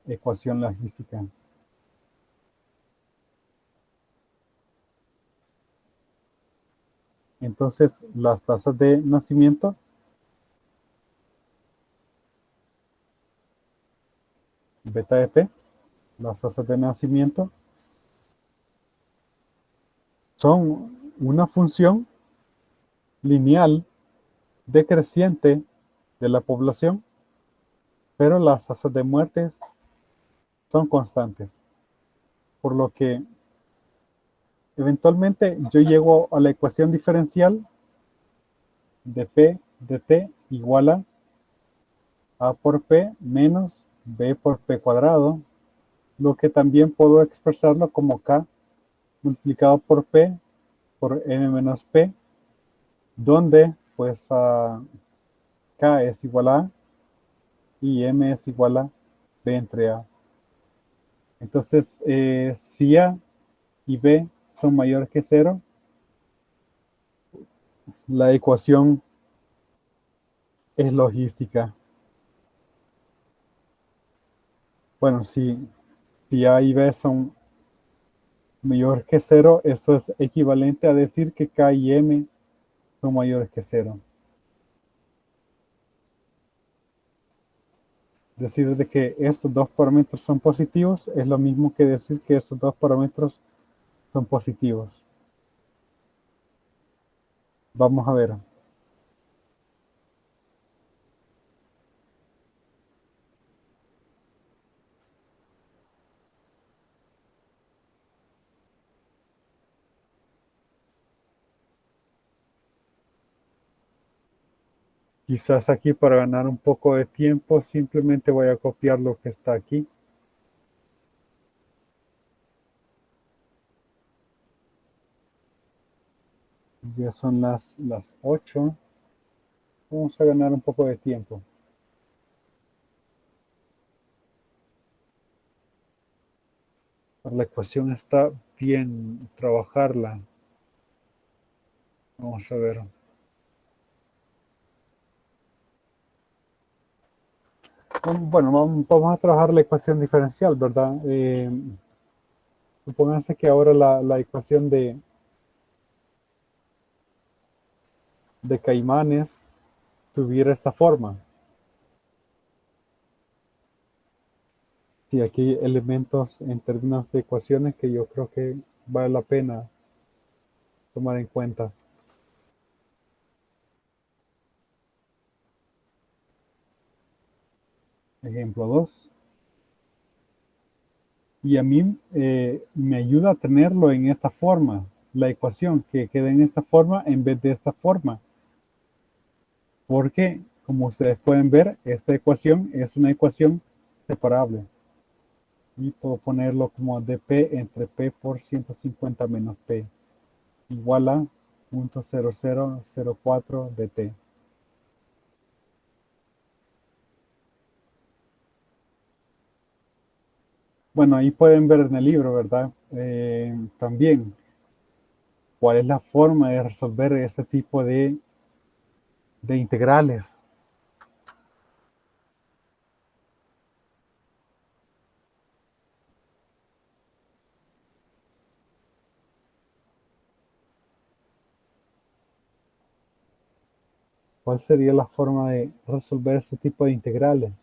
Ecuación logística. Entonces, las tasas de nacimiento beta de P, las tasas de nacimiento son una función lineal decreciente de la población, pero las tasas de muertes son constantes. Por lo que eventualmente yo llego a la ecuación diferencial de P de T igual a por P menos B por P cuadrado, lo que también puedo expresarlo como K multiplicado por P por M menos P, donde pues K es igual a y M es igual a B entre A. Entonces, si A y B son mayores que 0, la ecuación es logística. Bueno, si A y B son mayores que 0, eso es equivalente a decir que K y M son mayores que 0. Decir de que estos dos parámetros son positivos es lo mismo que decir que estos dos parámetros son positivos. Vamos a ver. Quizás aquí para ganar un poco de tiempo simplemente voy a copiar lo que está aquí. Ya son las 8. Vamos a ganar un poco de tiempo. La ecuación está bien trabajarla. Vamos a ver. Bueno, vamos a trabajar la ecuación diferencial, ¿verdad? Supónganse que ahora la ecuación de Caimanes tuviera esta forma. Sí, aquí hay elementos en términos de ecuaciones que yo creo que vale la pena tomar en cuenta. Ejemplo 2. Y a mí me ayuda a tenerlo en esta forma, la ecuación, que quede en esta forma en vez de esta forma. Porque, como ustedes pueden ver, esta ecuación es una ecuación separable. Y puedo ponerlo como dp entre p por 150 menos p igual a 0.0004 dt. Bueno, ahí pueden ver en el libro, ¿verdad? También, cuál es la forma de resolver este tipo de integrales. ¿Cuál sería la forma de resolver este tipo de integrales?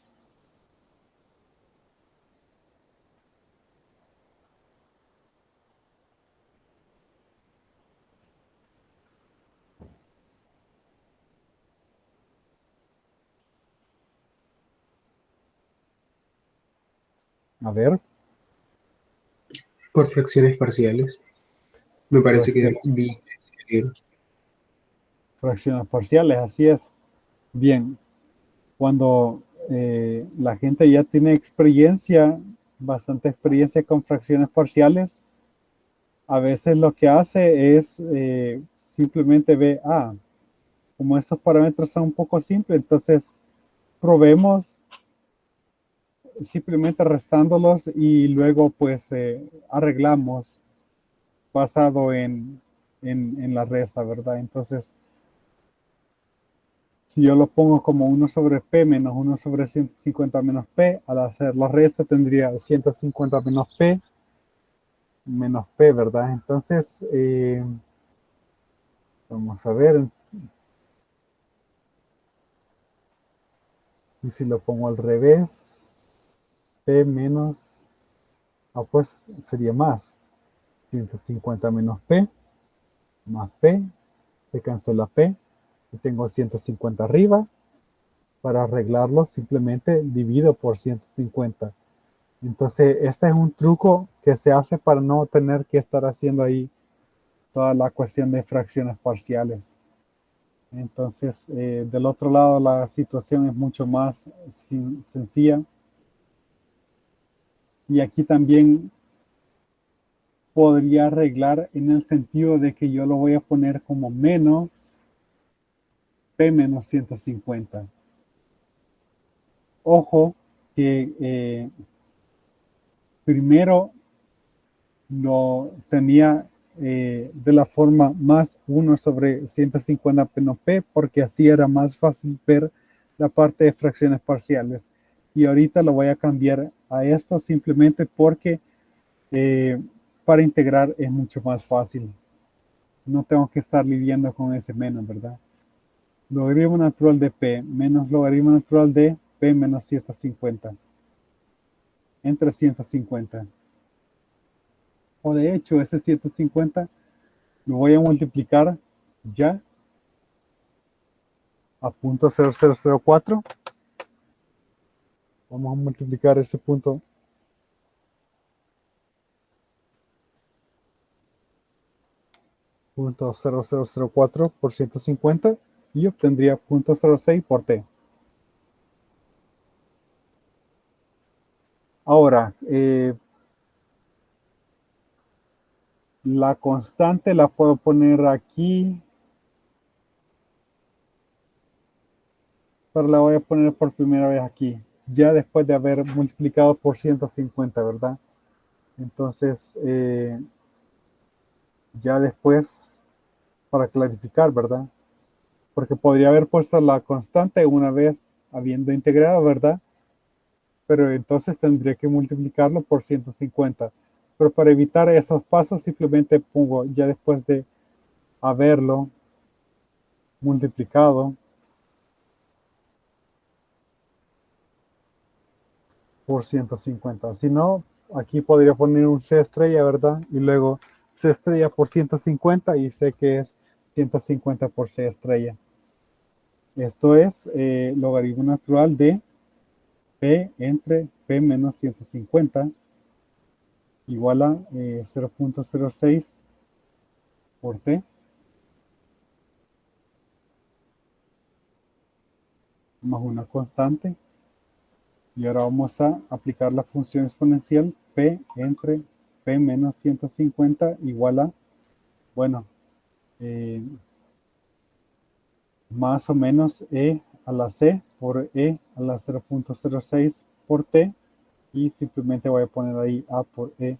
A ver, Por fracciones parciales. Me parece que fracciones, vi ese libro. fracciones parciales, así es. Bien, cuando la gente ya tiene experiencia, bastante experiencia con fracciones parciales, a veces lo que hace es simplemente ve, como estos parámetros son un poco simples, entonces probemos simplemente restándolos y luego pues arreglamos basado en la resta, ¿verdad? Entonces, si yo lo pongo como 1 sobre p menos 1 sobre 150 menos p, al hacer la resta tendría 150 menos p, ¿verdad? Entonces, vamos a ver, y si lo pongo al revés, p menos, pues sería más, 150 menos p, más p, se cancela p, y tengo 150 arriba. Para arreglarlo simplemente divido por 150. Entonces, este es un truco que se hace para no tener que estar haciendo ahí toda la cuestión de fracciones parciales. Entonces, del otro lado, la situación es mucho más sencilla. Y aquí también podría arreglar en el sentido de que yo lo voy a poner como menos p menos 150. Ojo que primero lo tenía de la forma más 1 sobre 150 menos p, porque así era más fácil ver la parte de fracciones parciales. Y ahorita lo voy a cambiar a esto simplemente porque para integrar es mucho más fácil. No tengo que estar lidiando con ese menos, ¿verdad? Logaritmo natural de p menos logaritmo natural de p menos 150 entre 150. O de hecho, ese 150 lo voy a multiplicar ya a 0.0004. Vamos a multiplicar ese punto 0.0004 por 150 y obtendría 0.06 por t. Ahora, la constante la puedo poner aquí pero la voy a poner por primera vez aquí, ya después de haber multiplicado por 150, ¿verdad? Entonces, ya después, para clarificar, ¿verdad? Porque podría haber puesto la constante una vez habiendo integrado, ¿verdad? Pero entonces tendría que multiplicarlo por 150. Pero para evitar esos pasos, simplemente pongo ya después de haberlo multiplicado por 150. Si no, aquí podría poner un C estrella, ¿verdad? Y luego C estrella por 150 y sé que es 150 por C estrella. Esto es logaritmo natural de P entre P menos 150 igual a 0.06 por T más una constante. Y ahora vamos a aplicar la función exponencial P entre P menos 150 igual a, bueno, eh, más o menos E a la C por E a la 0.06 por T. Y simplemente voy a poner ahí A por E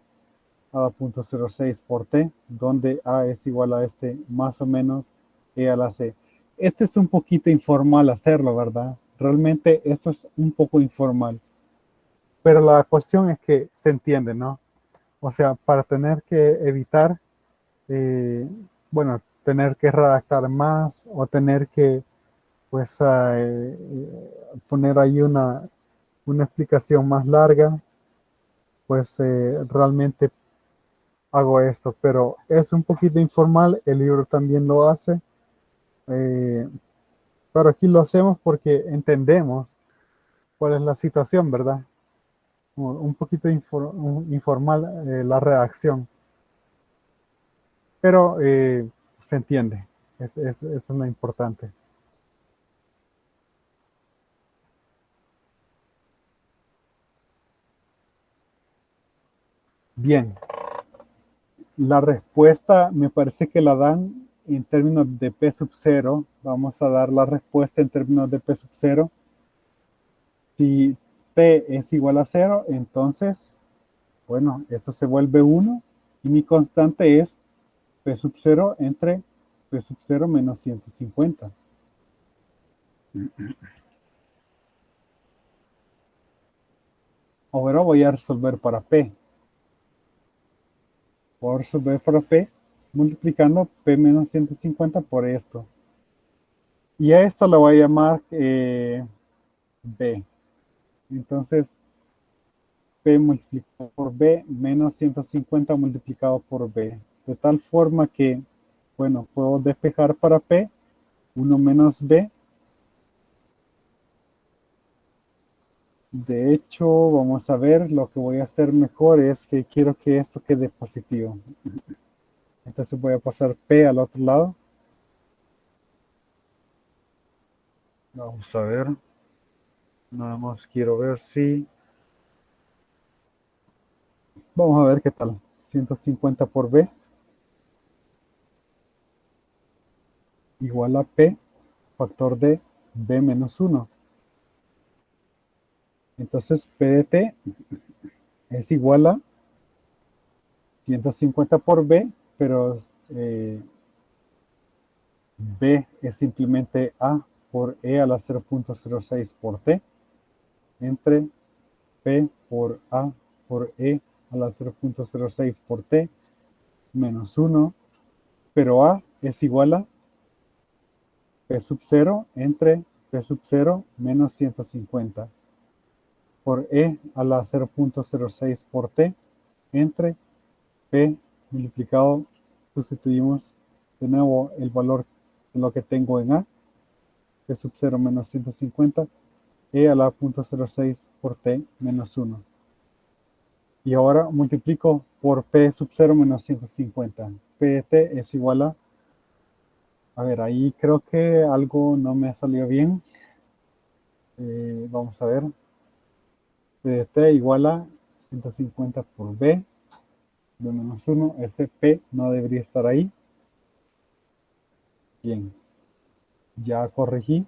a la 0.06 por T, donde A es igual a este más o menos E a la C. Este es un poquito informal hacerlo, ¿verdad? Realmente esto es un poco informal. Pero la cuestión es que se entiende, ¿no? O sea, para tener que evitar, eh, bueno, tener que redactar más o tener que, pues, poner ahí una explicación más larga, pues realmente hago esto. Pero es un poquito informal, el libro también lo hace, eh, pero aquí lo hacemos porque entendemos cuál es la situación, ¿verdad? Un poquito informal la redacción. Pero se entiende, eso es lo importante. Bien, la respuesta me parece que la dan en términos de P sub 0. Vamos a dar la respuesta en términos de P sub 0. Si P es igual a 0, entonces, bueno, esto se vuelve 1 y mi constante es P sub 0 entre P sub 0 menos 150. Ahora voy a resolver para P. Voy a resolver para P multiplicando P menos 150 por esto. Y a esto le voy a llamar B. Entonces, P multiplicado por B menos 150 multiplicado por B. De tal forma que, bueno, puedo despejar para P 1 menos B. De hecho, vamos a ver, lo que voy a hacer mejor es que quiero que esto quede positivo. Entonces voy a pasar P al otro lado. Vamos a ver. Nada más quiero ver si... Vamos a ver qué tal. 150 por B igual a P factor de B menos 1. Entonces P de T es igual a 150 por B, pero B es simplemente A por E a la 0.06 por T entre P por A por E a la 0.06 por T menos 1, pero A es igual a P sub 0 entre P sub 0 menos 150 por E a la 0.06 por T entre P multiplicado, sustituimos de nuevo el valor de lo que tengo en A, P sub 0 menos 150, E a la 0.06 por T menos 1. Y ahora multiplico por P sub 0 menos 150. P de T es igual a ver, ahí creo que algo no me ha salido bien. Vamos a ver. P de T igual a 150 por B, B menos 1. Ese P no debería estar ahí. Bien, ya corregí.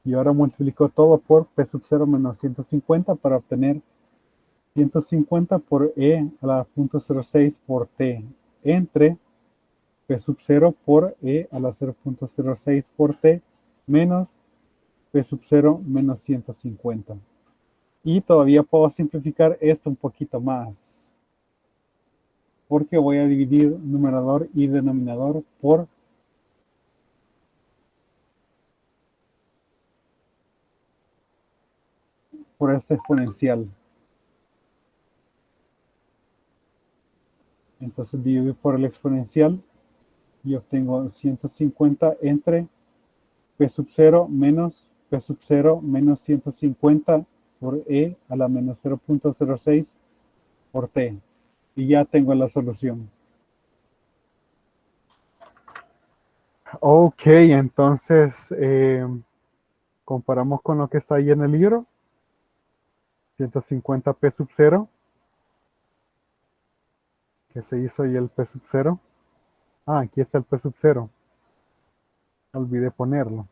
Y ahora multiplico todo por P sub 0 menos 150 para obtener 150 por E a la punto 0,6 por T entre P sub 0 por E a la 0,06 por T menos P sub 0 menos 150. Y todavía puedo simplificar esto un poquito más, porque voy a dividir numerador y denominador por este exponencial. Entonces divido por el exponencial y obtengo 150 entre P sub 0 menos P sub 0 menos 150 por E a la menos 0,06 por T. Y ya tengo la solución. Ok, entonces comparamos con lo que está ahí en el libro. 150 P sub 0. ¿Qué se hizo ahí el P sub 0? Ah, aquí está el P sub 0. Olvidé ponerlo.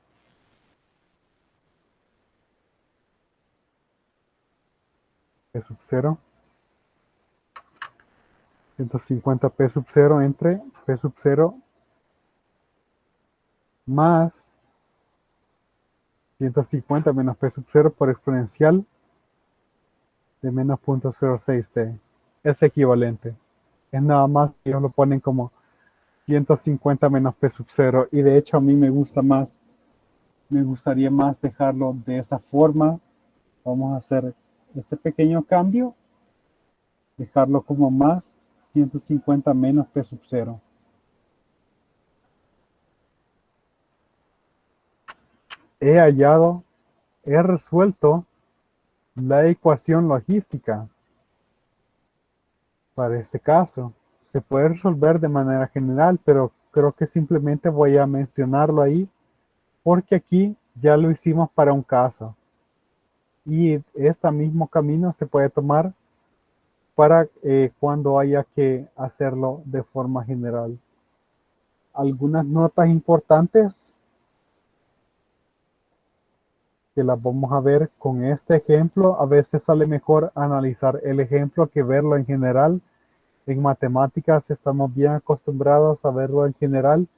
P sub 0. 150 P sub 0 entre P sub 0 más 150 menos P sub 0 por exponencial de menos 0,06t. Es equivalente. Es nada más que ellos lo ponen como 150 menos P sub 0. Y de hecho a mí me gustaría más dejarlo de esa forma. Vamos a hacer este pequeño cambio. Dejarlo como más 150 menos P sub 0. He resuelto la ecuación logística para este caso. Se puede resolver de manera general, pero creo que simplemente voy a mencionarlo ahí porque aquí ya lo hicimos para un caso. Y este mismo camino se puede tomar para cuando haya que hacerlo de forma general. Algunas notas importantes que las vamos a ver con este ejemplo. A veces sale mejor analizar el ejemplo que verlo en general. En matemáticas estamos bien acostumbrados a verlo en general,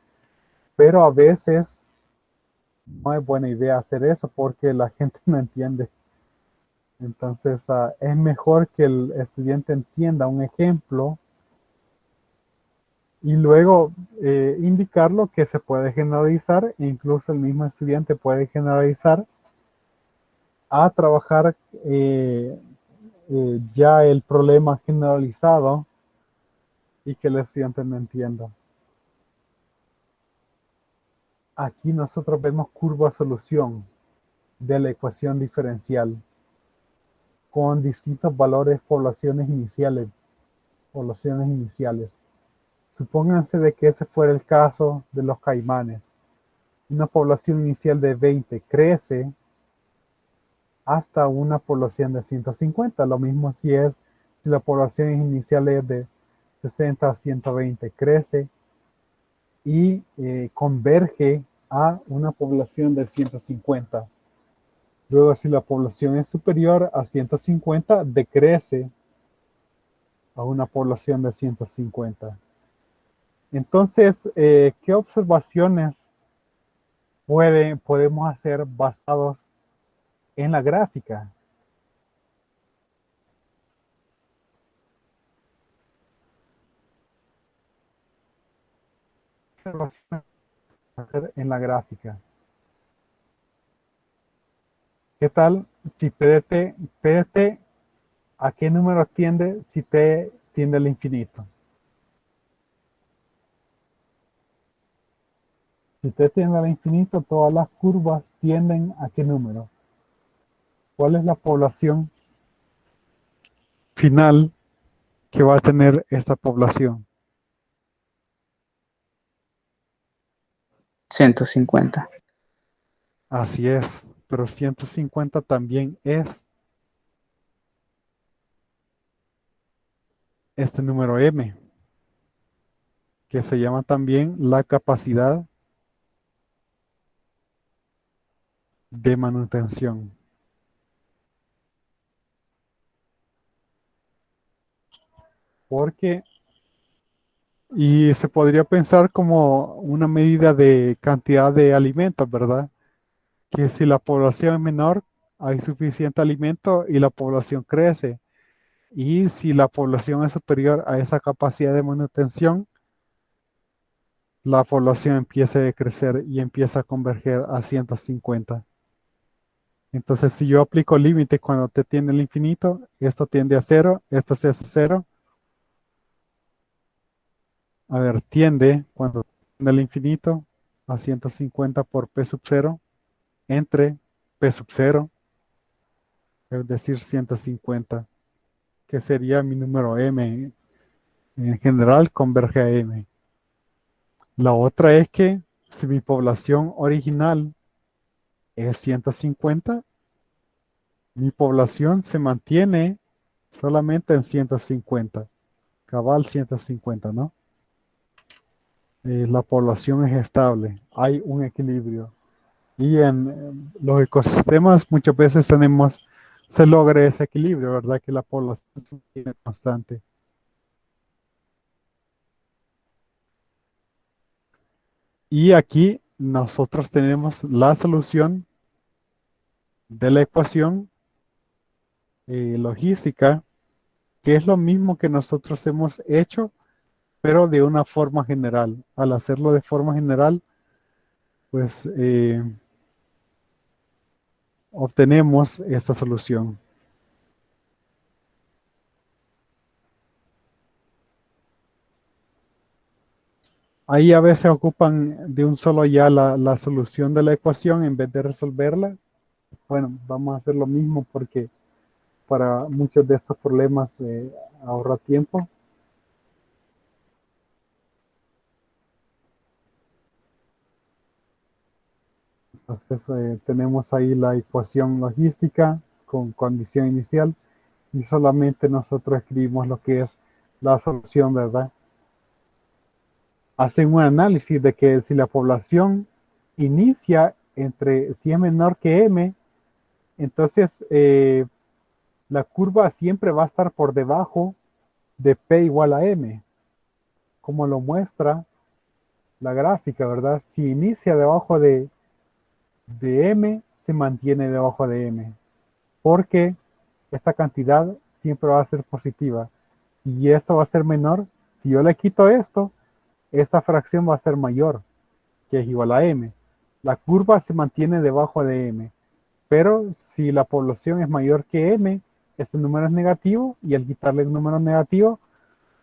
pero a veces no es buena idea hacer eso porque la gente no entiende. Entonces es mejor que el estudiante entienda un ejemplo y luego indicarlo que se puede generalizar, e incluso el mismo estudiante puede generalizar a trabajar ya el problema generalizado y que el estudiante no entienda. Aquí nosotros vemos curva solución de la ecuación diferencial con distintos valores poblaciones iniciales. Supónganse de que ese fuera el caso de los caimanes. Una población inicial de 20 crece hasta una población de 150. Lo mismo si la población inicial es de 60 a 120, crece y converge a una población de 150. Luego, si la población es superior a 150, decrece a una población de 150. Entonces, ¿qué observaciones podemos hacer basados en la gráfica? Hacer en la gráfica. ¿Qué tal si PDT a qué número tiende si T tiende al infinito? Si T tiende al infinito, todas las curvas tienden a qué número. ¿Cuál es la población final que va a tener esta población? 150. Así es, pero 150 también es este número M, que se llama también la capacidad de manutención. Porque, y se podría pensar como una medida de cantidad de alimentos, ¿verdad? Que si la población es menor, hay suficiente alimento y la población crece. Y si la población es superior a esa capacidad de manutención, la población empieza a crecer y empieza a converger a 150. Entonces, si yo aplico límite cuando te tiende el infinito, esto tiende a cero, esto se hace cero. A ver, tiende cuando tiende al infinito a 150 por p sub 0 entre p sub 0, es decir, 150, que sería mi número m. En general, converge a m. La otra es que si mi población original es 150, mi población se mantiene solamente en 150, cabal 150, ¿no? La población es estable, hay un equilibrio. Y en los ecosistemas muchas veces se logra ese equilibrio, ¿verdad? Que la población se mantiene constante. Y aquí nosotros tenemos la solución de la ecuación logística, que es lo mismo que nosotros hemos hecho, pero de una forma general. Al hacerlo de forma general, pues obtenemos esta solución. Ahí a veces ocupan de un solo ya la solución de la ecuación en vez de resolverla. Bueno, vamos a hacer lo mismo porque para muchos de estos problemas ahorra tiempo. Entonces tenemos ahí la ecuación logística con condición inicial y solamente nosotros escribimos lo que es la solución, ¿verdad? Hacen un análisis de que si la población inicia si es menor que m, entonces la curva siempre va a estar por debajo de p igual a m, como lo muestra la gráfica, ¿verdad? Si inicia debajo de m, se mantiene debajo de m, porque esta cantidad siempre va a ser positiva y esto va a ser menor. Si yo le quito esto, esta fracción va a ser mayor, que es igual a m. La curva se mantiene debajo de m, pero si la población es mayor que m, este número es negativo y al quitarle el número negativo,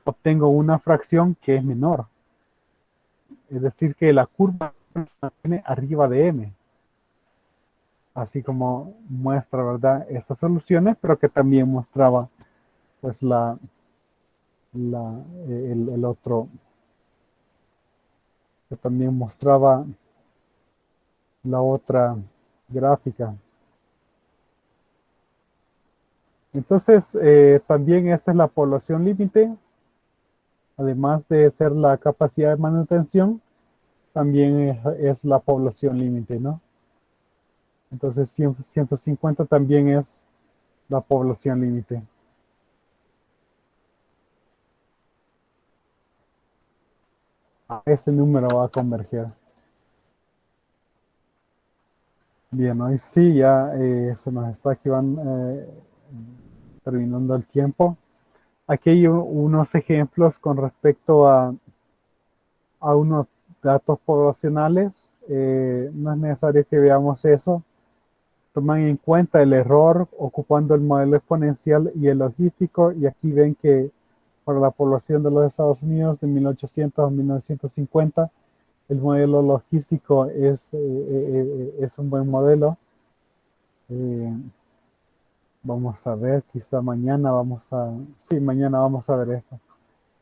obtengo una fracción que es menor. Es decir, que la curva se mantiene arriba de m, así como muestra, ¿verdad?, estas soluciones, pero que también mostraba pues el otro, que también mostraba la otra gráfica. Entonces, también esta es la población límite, además de ser la capacidad de manutención, también es la población límite, ¿no? Entonces 150 también es la población límite. A ese número va a converger. Bien, hoy sí ya se nos está terminando el tiempo. Aquí hay unos ejemplos con respecto a unos datos poblacionales. No es necesario que veamos eso. Toman en cuenta el error ocupando el modelo exponencial y el logístico, y aquí ven que para la población de los Estados Unidos de 1800 a 1950, el modelo logístico es un buen modelo. Eh, Vamos a ver, quizá mañana vamos a ver eso.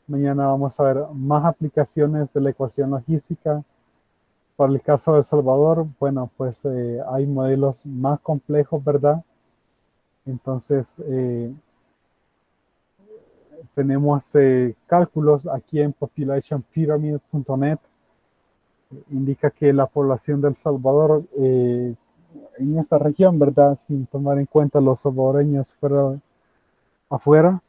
Mañana vamos a ver más aplicaciones de la ecuación logística. Para el caso de El Salvador, bueno, pues hay modelos más complejos, ¿verdad? Entonces, tenemos cálculos aquí en populationpyramid.net. Indica que la población de El Salvador en esta región, ¿verdad? Sin tomar en cuenta los salvadoreños fuera, afuera,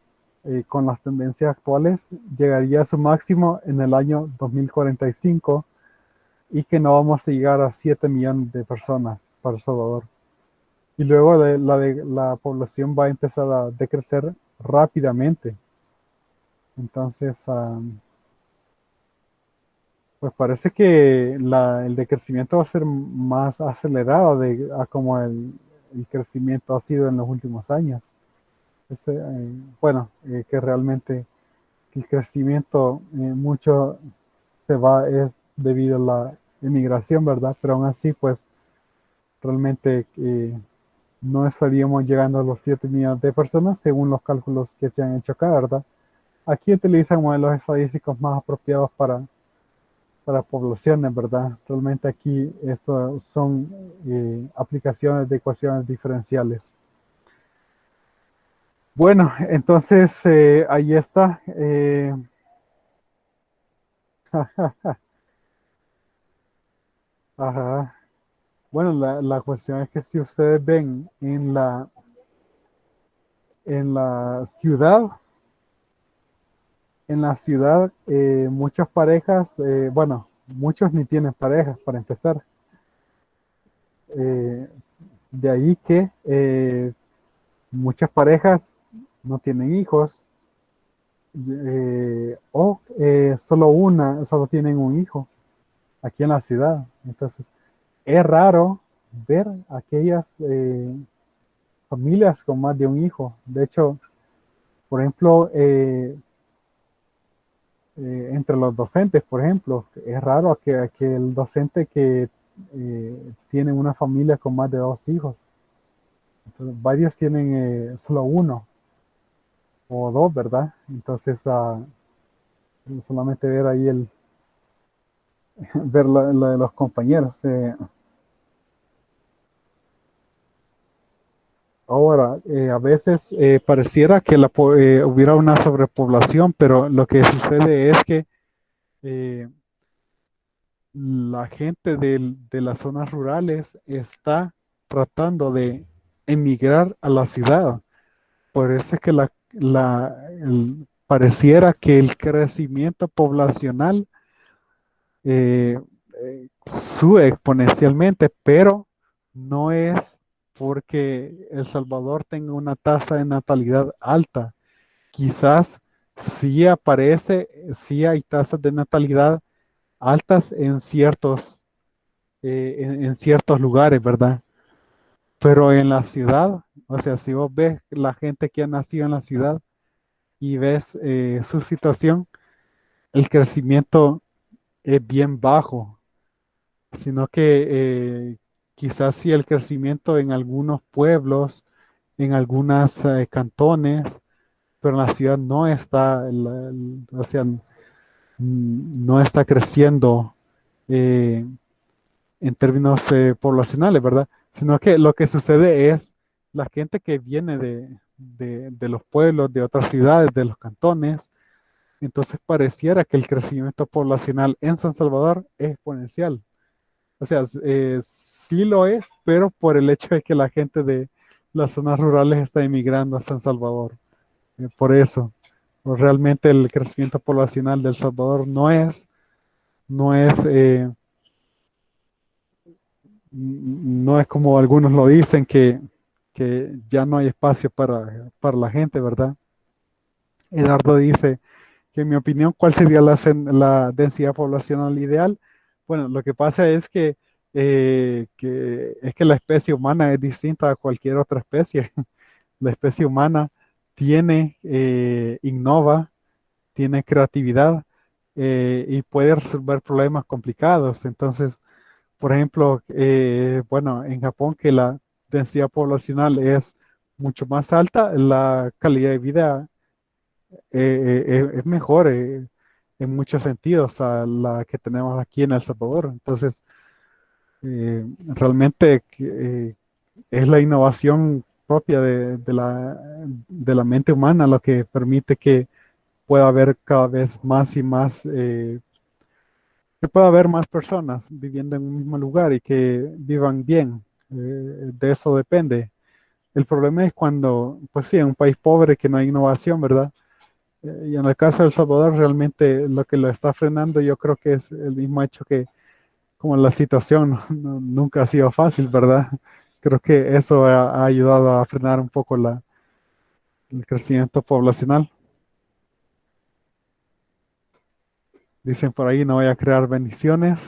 con las tendencias actuales, llegaría a su máximo en el año 2045 y que no vamos a llegar a 7 millones de personas para El Salvador. Y luego la población va a empezar a decrecer rápidamente. Entonces, pues parece que el decrecimiento va a ser más acelerado a como el crecimiento ha sido en los últimos años. Bueno, que realmente el crecimiento mucho se va es debido a la inmigración, ¿verdad? Pero aún así, pues realmente no estaríamos llegando a los 7 millones de personas según los cálculos que se han hecho acá, ¿verdad? Aquí utilizan modelos estadísticos más apropiados para poblaciones, ¿verdad? Realmente aquí esto son aplicaciones de ecuaciones diferenciales. Bueno, entonces ahí está. Ajá. Bueno, la cuestión es que si ustedes ven en la ciudad, muchas parejas, bueno, muchos ni tienen parejas para empezar. Eh, de ahí que muchas parejas no tienen hijos solo tienen un hijo aquí en la ciudad. Entonces, es raro ver aquellas familias con más de un hijo. De hecho, por ejemplo, entre los docentes, por ejemplo, es raro que el docente que tiene una familia con más de 2 hijos. Entonces, varios tienen solo uno o dos, ¿verdad? Entonces, solamente ver ahí ver lo de los compañeros. Ahora, a veces pareciera que hubiera una sobrepoblación, pero lo que sucede es que eh, la gente de las zonas rurales está tratando de emigrar a la ciudad. Por eso es que pareciera que el crecimiento poblacional eh, eh, sube exponencialmente, pero no es porque El Salvador tenga una tasa de natalidad alta. Quizás sí hay tasas de natalidad altas en ciertos lugares, ¿verdad? Pero en la ciudad, o sea, si vos ves la gente que ha nacido en la ciudad y ves su situación, el crecimiento es bien bajo, sino que quizás sí el crecimiento en algunos pueblos, en algunos cantones, pero en la ciudad no está, o sea, no está creciendo eh, en términos poblacionales, ¿verdad? Sino que lo que sucede es la gente que viene de los pueblos, de otras ciudades, de los cantones, entonces pareciera que el crecimiento poblacional en San Salvador es exponencial. O sea, sí lo es, pero por el hecho de que la gente de las zonas rurales está emigrando a San Salvador. Por eso, pues, realmente el crecimiento poblacional de El Salvador no es no es como algunos lo dicen, que ya no hay espacio para la gente, ¿verdad? Eduardo dice que en mi opinión, ¿cuál sería la densidad poblacional ideal? Bueno, lo que pasa es que la especie humana es distinta a cualquier otra especie. La especie humana innova, tiene creatividad y puede resolver problemas complicados. Entonces, por ejemplo, bueno, en Japón que la densidad poblacional es mucho más alta, la calidad de vida es mejor en muchos sentidos a la que tenemos aquí en El Salvador. Entonces, realmente es la innovación propia de la mente humana lo que permite que pueda haber cada vez más y más, que pueda haber más personas viviendo en un mismo lugar y que vivan bien. de eso depende. El problema es cuando, pues sí, en un país pobre que no hay innovación, ¿verdad? Y en el caso de El Salvador, realmente lo que lo está frenando, yo creo que es el mismo hecho que, como la situación nunca ha sido fácil, ¿verdad? Creo que eso ha ayudado a frenar un poco el crecimiento poblacional. Dicen por ahí, no voy a crear bendiciones.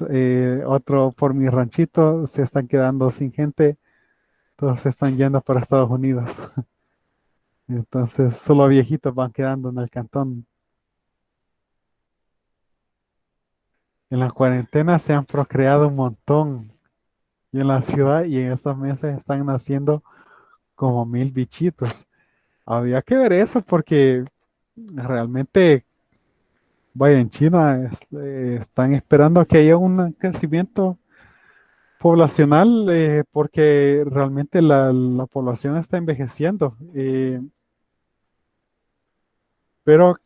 Otro por mi ranchito, se están quedando sin gente, todos se están yendo para Estados Unidos. Entonces, solo viejitos van quedando en el cantón. En la cuarentena se han procreado un montón. Y en la ciudad y en estos meses están naciendo como 1000 bichitos. Había que ver eso porque realmente, vaya, en China están esperando que haya un crecimiento poblacional porque realmente la población está envejeciendo. Pero